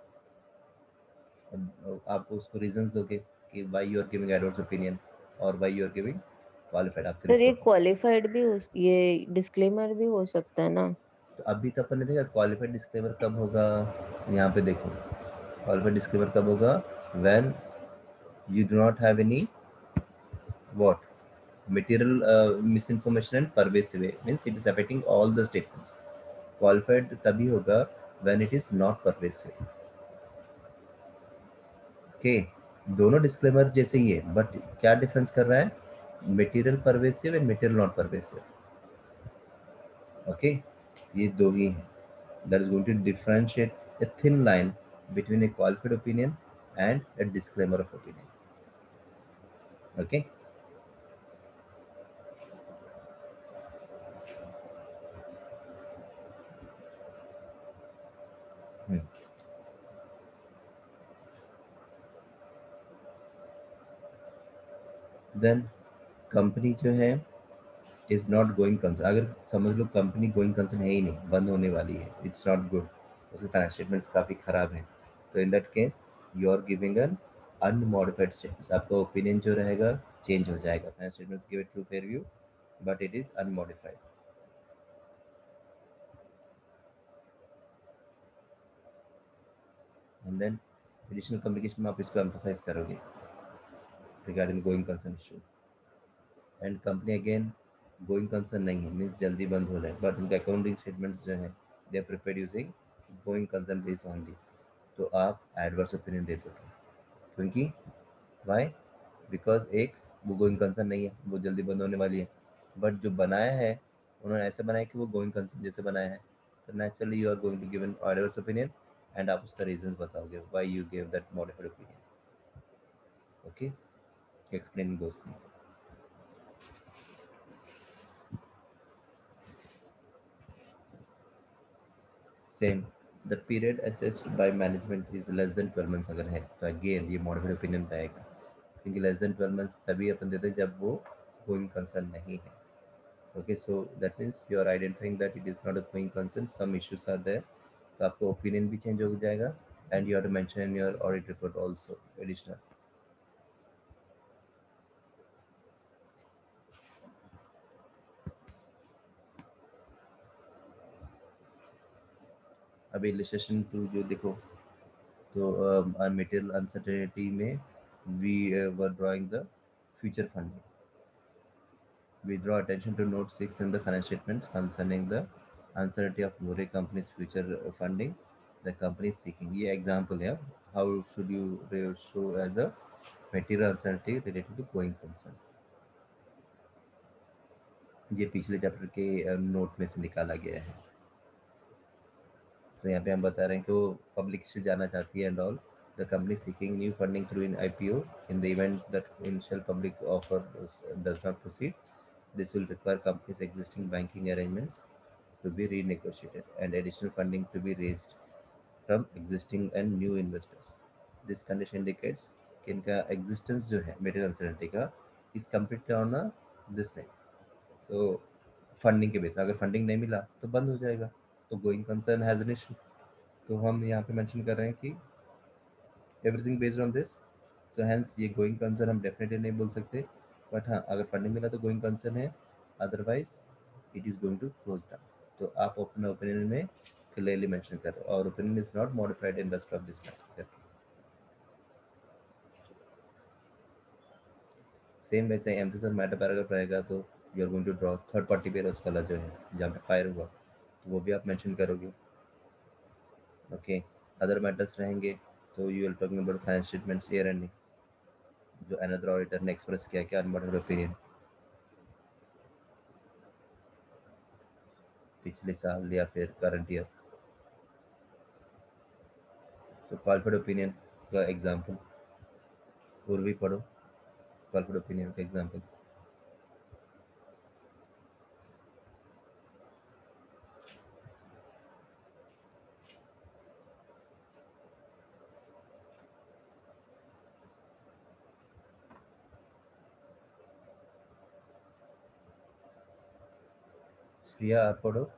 आप उसको रीजंस दोगे कि why you are giving adverse opinion और why you are giving qualified. आपके सर ये रिपोर्ट क्वालिफाइड भी ये डिस्क्लेमर भी हो सकता है ना. तो अभी तो अपन ने देखा क्वालिफाइड डिस्क्लेमर कब होगा. यहाँ पे देखो क्वालिफाइड डिस्क्लेमर कब होगा, when you do not have any what material misinformation and pervasive way, means it is affecting all the statements. Qualified तभी होगा when it is not pervasive. okay, दोनों डिस्क्लेमर जैसे ही है बट क्या डिफरेंस कर रहा है, material pervasive and material not pervasive. Okay, ये दो ही हैं. That is going to differentiate a thin line between a qualified opinion and a disclaimer of opinion. okay, then company जो है इज नॉट गोइंग कंसर्न. अगर समझ लो company going concern है ही नहीं, बंद होने वाली है, इट्स नॉट गुड, उसके फाइनेंशियल स्टेटमेंट्स काफ़ी खराब हैं, तो in that case you are giving an unmodified statements. आपका ओपिनियन जो रहेगा चेंज हो जाएगा. Financial statements give it to fair view but it is unmodified. And then additional communication में आप इसको एम्फसाइज करोगे regarding going concern issue. And company again going concern नहीं है, मीन्स जल्दी बंद हो रहा है, बट उनके अकाउंटिंग स्टेटमेंट्स जो हैं they are prepared using going concern base only, तो आप एडवर्स ओपिनियन दे दोगे. क्योंकि वाई, बिकॉज एक वो गोइंग कंसर्न नहीं है, वो जल्दी बंद होने वाली है, बट जो बनाया है उन्होंने ऐसे बनाया कि वो गोइंग कंसर्न जैसे बनाया है, तो naturally you are going to give an adverse opinion and आप उसका रीजंस बताओगे why you give that modified opinion. Okay, explaining those things. Same, the period assessed by management is less than 12 months अगर है तो again ये modified opinion पे आएगा, क्योंकि लेस देन 12 मंथ्स तभी अपन देते हैं जब वो गोइंग कंसर्न नहीं है. Okay, so that means you are identifying that it is not a going concern, some issues are there, तो आपका ओपिनियन भी चेंज हो जाएगा and you have to mention in your audit report also additional. अभी illustration 2 जो देखो, तो material uncertainty में we were drawing the future funding. We draw attention to note 6 in the financial statements concerning the uncertainty of Murray company's future funding the company is seeking. ये example है how should you show as a material uncertainty related to going concern. ये पिछले chapter के note में से निकाला गया है. तो यहाँ पे हम बता रहे हैं कि वो पब्लिक से जाना चाहती है and all. The company seeking new funding through in IPO in the event that initial public offer does not proceed. This will require companies' existing banking arrangements to be renegotiated and additional funding to be raised from existing and new investors. This condition indicates कि इनका existence जो है material uncertainty का is completely on a this thing. So funding के base अगर funding नहीं मिला तो बंद हो जाएगा. तो going concern has an issue. तो हम यहाँ पे mention कर रहे हैं कि everything based on this. So hence ये going concern हम definitely नहीं बोल सकते. But हाँ अगर funding मिला तो going concern है. Otherwise it is going to close down. तो आप अपने ओपिनियन में क्लियरली मेंशन कर रहे हो और opinion is not modified in rest of this matter. Same वैसे एम्फेसिस मैटर पैराग्राफ रहेगा तो you are going to draw third party pairs वाला जो है जहाँ पे फायर हुआ तो वो भी आप मेंशन करोगे. ओके. अदर मैटर्स रहेंगे तो you will talking about financial statements year ending जो अनदर ऑडिटर ने एक्सप्रेस किया क्या अनमॉडिफाइड ओपिनियन पिछले साल या फिर करंट ईयर. सो क्वालिफाइड ओपिनियन का एग्जांपल पूर्वी पढ़ो. क्वालिफाइड ओपिनियन का एग्जांपल श्रिया आप पढ़ो.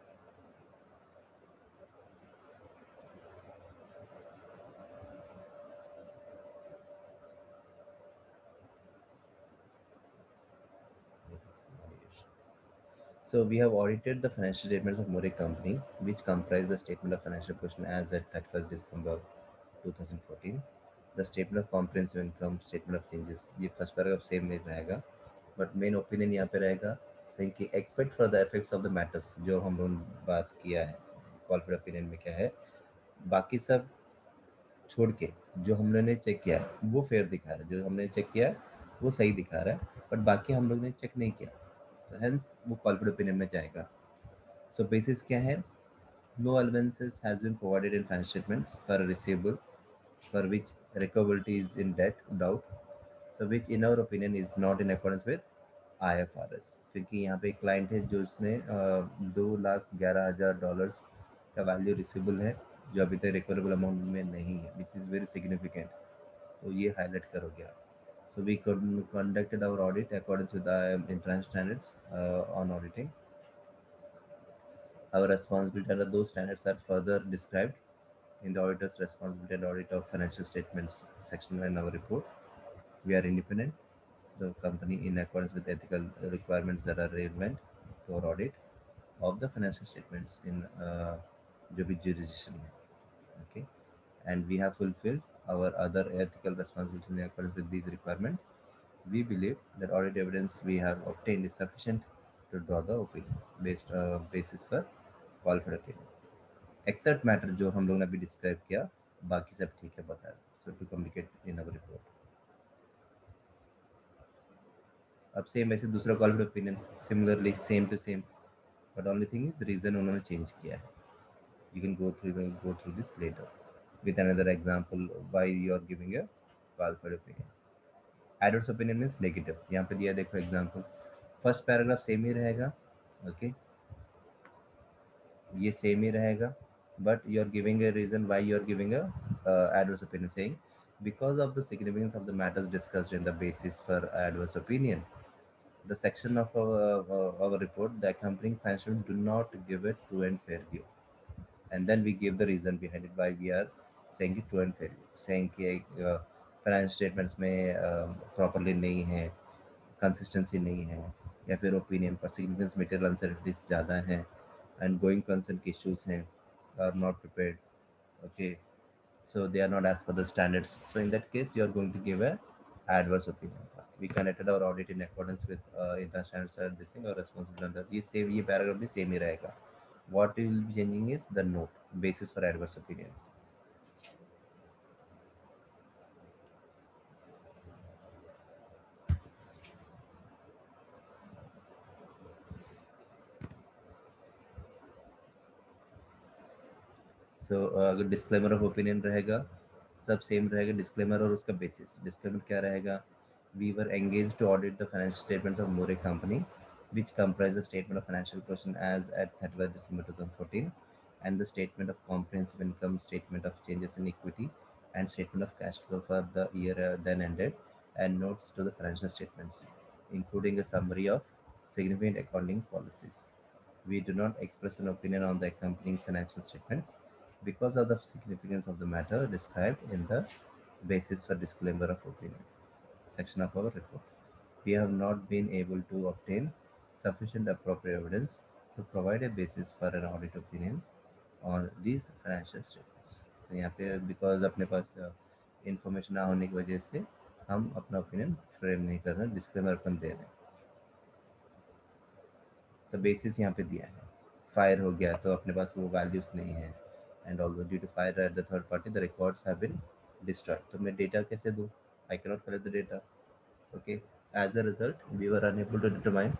So we have audited the financial statements of More Company, which comprise the statement of financial position as at 31st December 2014, the statement of comprehensive income, statement of changes. ये first paragraph same में रहेगा, but main opinion यहाँ पे रहेगा सही कि expect for the effects of the matters जो हम लोग बात किया है क्वालिफाइड ओपिनियन में क्या है. बाकी सब छोड़ के जो हम लोग ने चेक किया है वो फेयर दिखा रहा है. जो हमने चेक किया है वो सही दिखा रहा है, बट बाकी हम लोग ने चेक नहीं किया तो हेंस वो क्वालिफाइड ओपिनियन में जाएगा. सो बेसिस क्या है. No allowances has been provided in financial statements for a receivable for which recoverability is in doubt, so which in our opinion is not in accordance with IFRS. क्योंकि यहाँ पे एक client है जो उसने $2,11,000 का वैल्यू रिसीवेबल है जो अभी तक रिकवरेबल अमाउंट में नहीं है, विच इज़ वेरी सिग्निफिकेंट. तो ये हाईलाइट करोगे आप. So we conducted our audit accordance with the international standards on auditing. Our responsibility under those standards are further described in the auditor's responsibility and audit of financial statements section in our report. We are independent, the company, in accordance with ethical requirements that are relevant to our audit of the financial statements in जो भी jurisdiction है. Okay, and we have fulfilled our other ethical responsibilities in accordance with these requirements. We believe that audit evidence we have obtained is sufficient to draw the opinion based basis पर qualified opinion. Except matter जो हम लोग ने अभी describe किया बाकी सब ठीक है बता रहे. So to communicate in our report. अब सेम ऐसे दूसरा qualified opinion similarly same to same, but only thing is reason उन्होंने change किया है. You can go through this later with another example why you are giving a qualified opinion. Adverse opinion means negative. यहाँ पे दिया देखो example. First paragraph same ही रहेगा. Okay ये सेम ही रहेगा, but you are giving a reason why you are giving a adverse opinion saying because of the significance of the matters discussed in the basis for adverse opinion. The section of our report, the accompanying financial do not give a true and fair view. And then we give the reason behind it why we are saying it true and fair view. Saying कि financial statements में properly नहीं है, consistency नहीं है, या फिर opinion पर significance material uncertainties ज़्यादा हैं एंड गोइंग कंसर्न के इश्यूज हैं, are not prepared. Okay, so they are not as per the standards. So in that case you are going to give a adverse opinion. We conducted our audit in accordance with international standards. This thing or responsible under ये same ये paragraph भी same ही रहेगा. What we will be changing is the note basis for adverse opinion. सो अगर disclaimer of opinion रहेगा, सब same रहेगा, disclaimer और उसका बेसिस। डिस्क्लेमर क्या रहेगा? We were engage to audit the financial statements of More company which comprise the statement of financial position as at 31st December 2014 and the statement of comprehensive income, statement of changes in equity, and statement of cash flow for the year then ended, and notes to the financial statements, including a summary of significant accounting policies. We do not express an opinion on the accompanying financial statements because of the significance of the matter described in the basis for disclaimer of opinion section of our report. We have not been able to obtain sufficient appropriate evidence to provide a basis for an audit opinion on these financial statements. तो यहाँ पे because अपने पास information ना होने की वजह से हम अपना ओपिनियन फ्रेम नहीं कर रहे, डिस्क्लेमर अपन दे रहे हैं। तो बेसिस यहाँ पे दिया है, फायर हो गया तो अपने पास वो वैल्यूज नहीं है, and also due to fire at the third party the records have been destroyed. तो मैं डेटा कैसे दूँ? I can not collect the data. Okay, as a result, we were unable to determine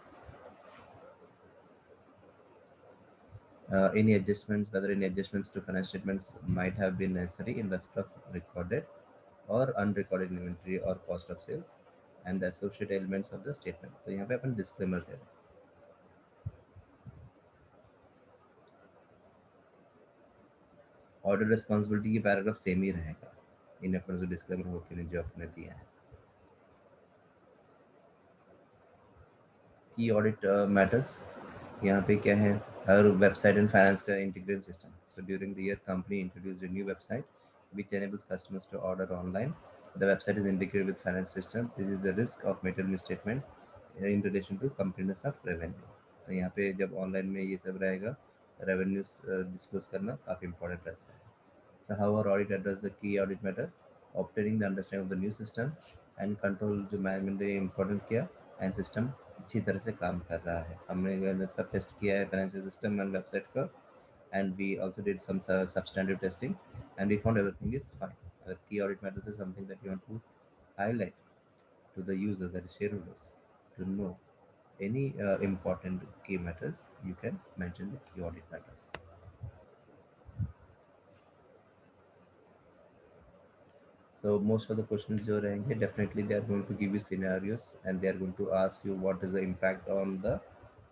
any adjustments, whether any adjustments to financial statements might have been necessary in respect of recorded or unrecorded inventory or cost of sales and the associated elements of the statement. तो यहाँ पे अपन disclaimer दे रहे हैं। Audit responsibility की paragraph same ही रहेगा in according to disclaimer होके जो आपने दिया है। की ऑडिट मैटर्स यहाँ पे क्या है? our website and finance का integrated system. So during the year, company introduced a new website which enables customers to order online. The website is integrated with finance system. This is the risk of material misstatement in relation to completeness of revenue. तो यहाँ पे जब online में ये सब रहेगा, revenues disclose करना काफ़ी इंपॉर्टेंट रहता है। So how our audit address the key audit matter, obtaining the understanding of the new system and control जो मैनेजमेंट ने इम्पोर्टेंट किया एंड सिस्टम अच्छी तरह से काम कर रहा है। हमने सब टेस्ट किया है फाइनेंशियल सिस्टम एंड वेबसाइट का, and we also did some substantive testings and we found everything is fine. Key audit matters is something that you want to highlight to the users, that is shareholders, to know any important key matters. You can mention the key audit matters. So most of the questions जो रहेंगे, definitely they are going to give you scenarios and they are going to ask you what is the impact on the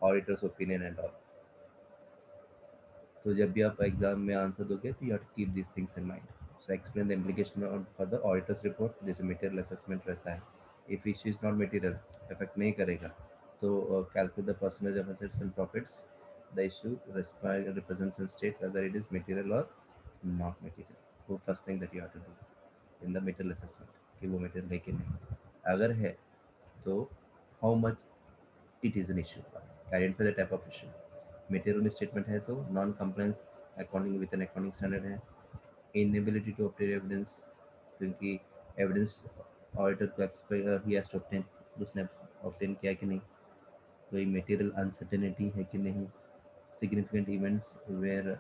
auditor's opinion and all. तो जब भी आप exam में answer दोगे तो you have to keep this things in mind. So explain the implication for the auditors report. जैसे material assessment रहता है, if issue is not material, effect नहीं करेगा, तो calculate the percentage of assets and profits the issue represents and state whether it is material और not material. वो first thing that you have to do in the material assessment कि वो material है कि नहीं. अगर है तो how much it is an issue. Identify the type of issue. Material statement है तो non compliance according with an accounting standard है. इनएबिलिटी टू ऑब्टेन एविडेंस, क्योंकि एविडेंस ऑडिटर को expect he has to obtain, उसने obtain किया कि नहीं. कोई मटेरियल अनसर्टेनिटी है कि नहीं. Significant events where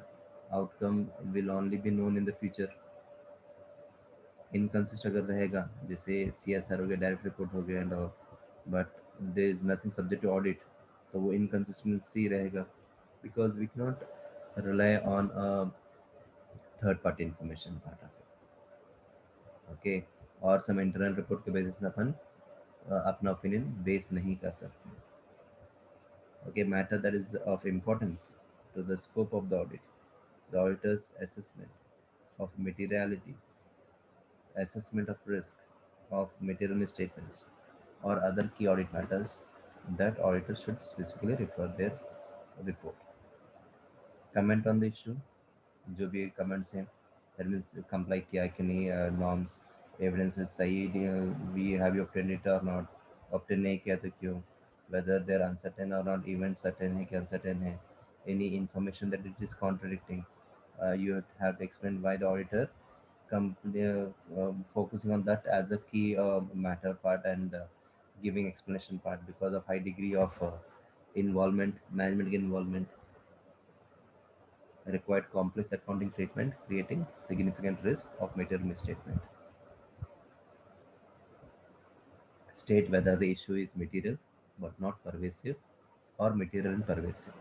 outcome will only be known in the future. Inconsistent अगर रहेगा, जैसे CSR हो गया, डायरेक्ट रिपोर्ट हो गया and all, but there is nothing subject to audit, तो वो इनकंसिस्टेंसी रहेगा. Because we cannot rely on a third party information part of it. Okay, और some internal report के basis में अपन अपना opinion base नहीं कर सकते. Okay, matter that is of importance to the scope of the audit, the auditor's assessment of materiality, assessment of risk of material statements or other key audit matters that auditor should specifically refer their report. Comment on the issue, जो भी comments हैं, that means comply किया कि नहीं, norms, evidences सही, we have you obtain it और not, obtain नहीं किया तो क्यों, वेदर दे आर अनसर्टेन और नॉट, इवेंट सर्टेन है कि अनसर्टेन है, any information that it is contradicting, you have to explain why the auditor focusing on that as a key matter part and giving explanation part because of high degree of involvement, management involvement required complex accounting treatment, creating significant risk of material misstatement. State whether the issue is material but not pervasive or material and pervasive,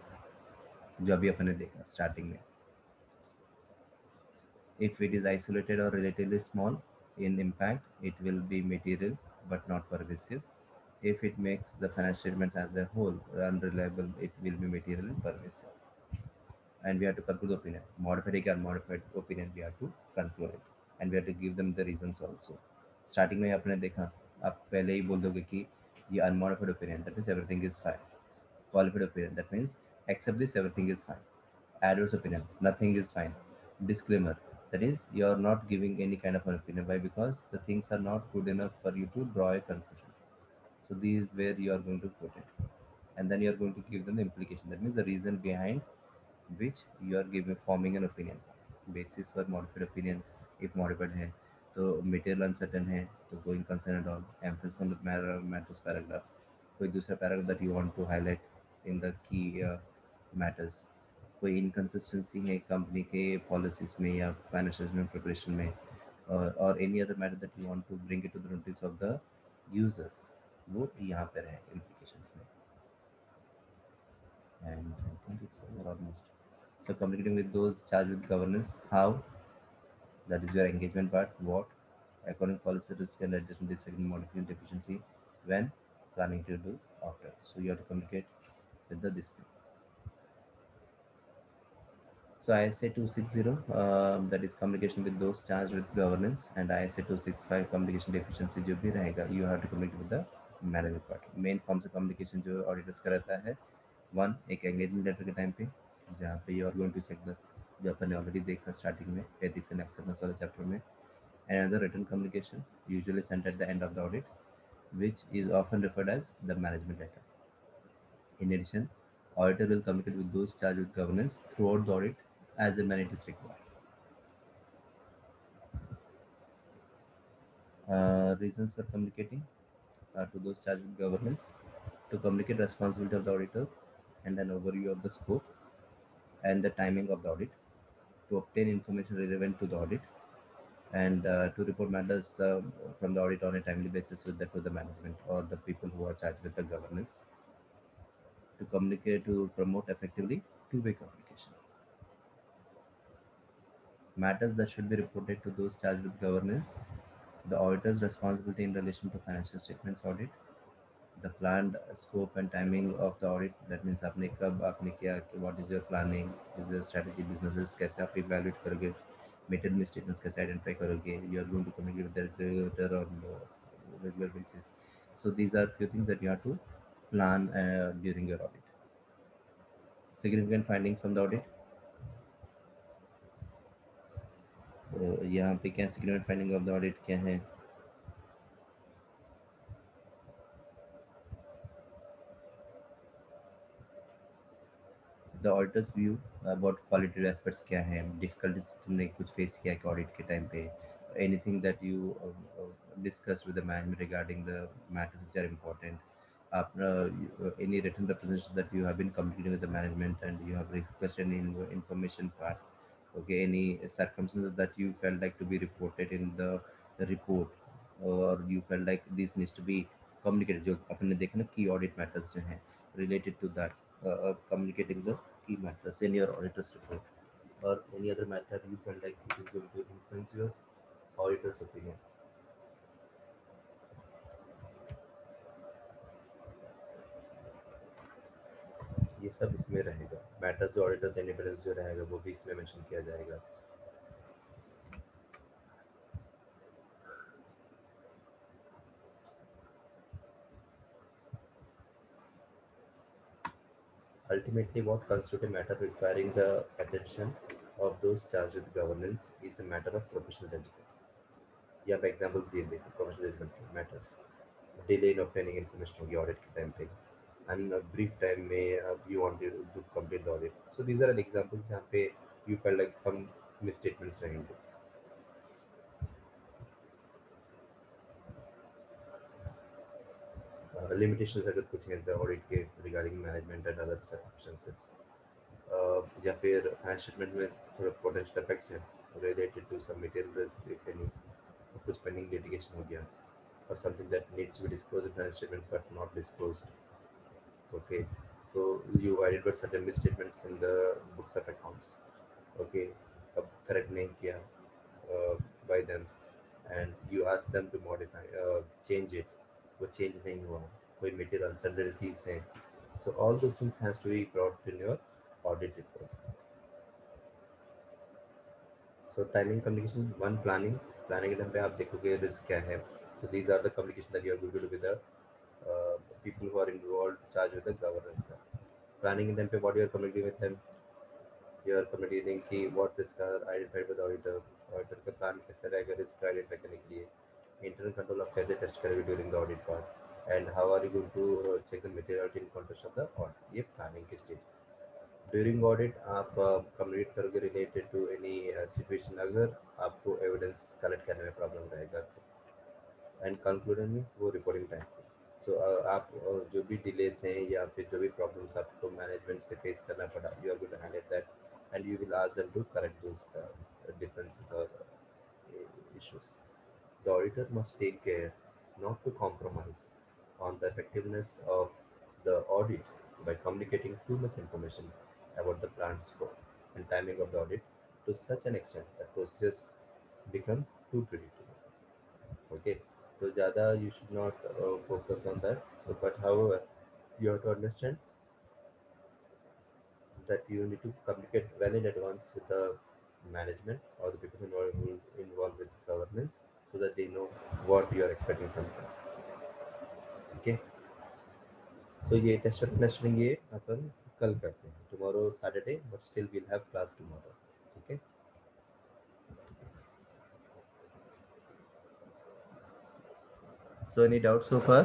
जो अभी अपने देखा starting में. If it is isolated or relatively small in impact, it will be material but not pervasive. If it makes the financial statements as a whole unreliable, it will be material and pervasive. And we have to conclude the opinion. Modified or unmodified opinion, we have to conclude it. And we have to give them the reasons also. Starting में आपने देखा, आप पहले ही बोल दोगे कि ये unmodified opinion, that means everything is fine. Qualified opinion, that means except this everything is fine. Adverse opinion, nothing is fine. Disclaimer, that is you are not giving any kind of an opinion. Why? Because the things are not good enough for you to draw a conclusion. So this is where you are going to put it, and then you are going to give them the implication. That means the reason behind which you are giving forming an opinion. Basis for modified opinion, if modified है तो material uncertain है तो going concern and all, emphasis on the matters paragraph, कोई दूसरा paragraph that you want to highlight in the key matters, कोई inconsistency है company के policies में या financial में preparation में, or any other matter that you want to bring it to the notice of the users, वो यहाँ पे रहे implications में. And I think it's over almost. So communicating with those charged with governance, how, that is your engagement part, what, according policy risk and adjustment decision modification deficiency, when, planning to do, after. So you have to communicate with the this thing. So ISA 260, that is communication with those charged with governance, and ISA 265 communication deficiency जो भी रहेगा, you have to communicate with the management part. Main forms of communication जो auditors का रहता है, one, एक engagement letter के time पे, जहाँ पे you are going to check the, जो अपन ने already देखा starting में ethics and acceptance वाले chapter में, and another written communication usually sent at the end of the audit, which is often referred as the management letter. In addition, auditor will communicate with those charged with governance throughout the audit as and when it is required. Reasons for communicating to those charged with governance: to communicate responsibility of the auditor and an overview of the scope and the timing of the audit, to obtain information relevant to the audit, and to report matters from the audit on a timely basis with to the management or the people who are charged with the governance, to communicate, to promote effectively two-way communication. Matters that should be reported to those charged with governance: the auditor's responsibility in relation to financial statements audit, the planned scope and timing of the audit, that means आपने कब आपने क्या, what is your planning, is your strategy, businesses कैसे आप evaluate करोगे, material misstatements कैसे identify करोगे, you are going to communicate with the regulator on regular basis. So these are few things that you have to plan during your audit. Significant findings from the audit. तो यहाँ पे क्या significant finding of the audit क्या है? The auditor's view about qualitative aspects क्या है, difficulties तुमने कुछ face किया कि audit के time पे, anything that you discuss with the management regarding the matters which are important, any written representations that you have been communicating with the management and you have requested any information part, okay, any circumstances that you felt like to be reported in the report, or you felt like this needs to be communicated, जो अपने देखा ना key audit matters जो हैं related to that, communicating the key matters in your auditor's report, or any other matter you felt like it is going to influence your auditor's opinion. ये सब इसमें रहेगा, मैटर्स जो ऑडिटर्स इंडिपेंडेंस जो रहेगा वो भी इसमें मेंशन किया जाएगा. Ultimately, what constitutes a matter requiring the attention of those charged with governance is a matter of professional judgment. यहाँ पे एग्जाम्पल्स दिए देखो प्रोफेशनल जजमेंट के matters, delay in obtaining information होगी ऑडिट के टाइम पे, and brief time may you want to complete the audit. So these are examples जहाँ पे you felt like some misstatements रहेंगे. Limitations अगर कुछ हैं the audit के regarding management and other circumstances, या फिर फाइनेंशियल स्टेटमेंट में थोड़ा पोटेंशियल इफेक्ट्स हैं related to some material risk if any, कुछ pending litigation हो गया, or something that needs to be disclosed in financial statements but not disclosed. Okay, so you identified certain misstatements in the books of accounts. Okay, अब correct नहीं किया, by them, and you ask them to modify, change it, वो change नहीं हुआ, कोई material uncertainties हैं, so all those things has to be brought in your audit report. So timing communication, one planning के time पे आप देखोगे risk क्या है. So these are the communication that you are going to do with the people who are involved, charged with the governance. Planning के time पे what you are communicating with them, you are communicating कि what risk are identified with the auditor, auditor का plan कैसे रहेगा risk identify करने के लिए, internal control आप कैसे test करोगे during the audit part, and how are you going to check the materiality in context of the audit. ये planning के stage. ड्यूरिंग ऑडिट आप कम्युनिकेट करोगे रिलेटेड टू एनी सिचुएशन अगर आपको एविडेंस कलेक्ट करने में प्रॉब्लम रहेगा तो. एंड कंक्लूजन मीन्स वो रिपोर्टिंग टाइम. सो आप जो भी डिलेस हैं या फिर जो भी प्रॉब्लम्स आपको मैनेजमेंट से फेस करना पड़ा, you are going to handle that and you will ask them to correct those differences और issues. The auditor must take care not to compromise on the effectiveness of the audit by communicating too much information about the planned scope and timing of the audit to such an extent that process become too predictable. Okay, so ज़्यादा you should not focus on that. So, but however, you have to understand that you need to communicate well in advance with the management or the people involved with governance so that they know what you are expecting from them. Okay. So ये testing ये अपन कल करते हैं. Tomorrow Saturday, but still we'll have class tomorrow. Okay. So any doubts so far?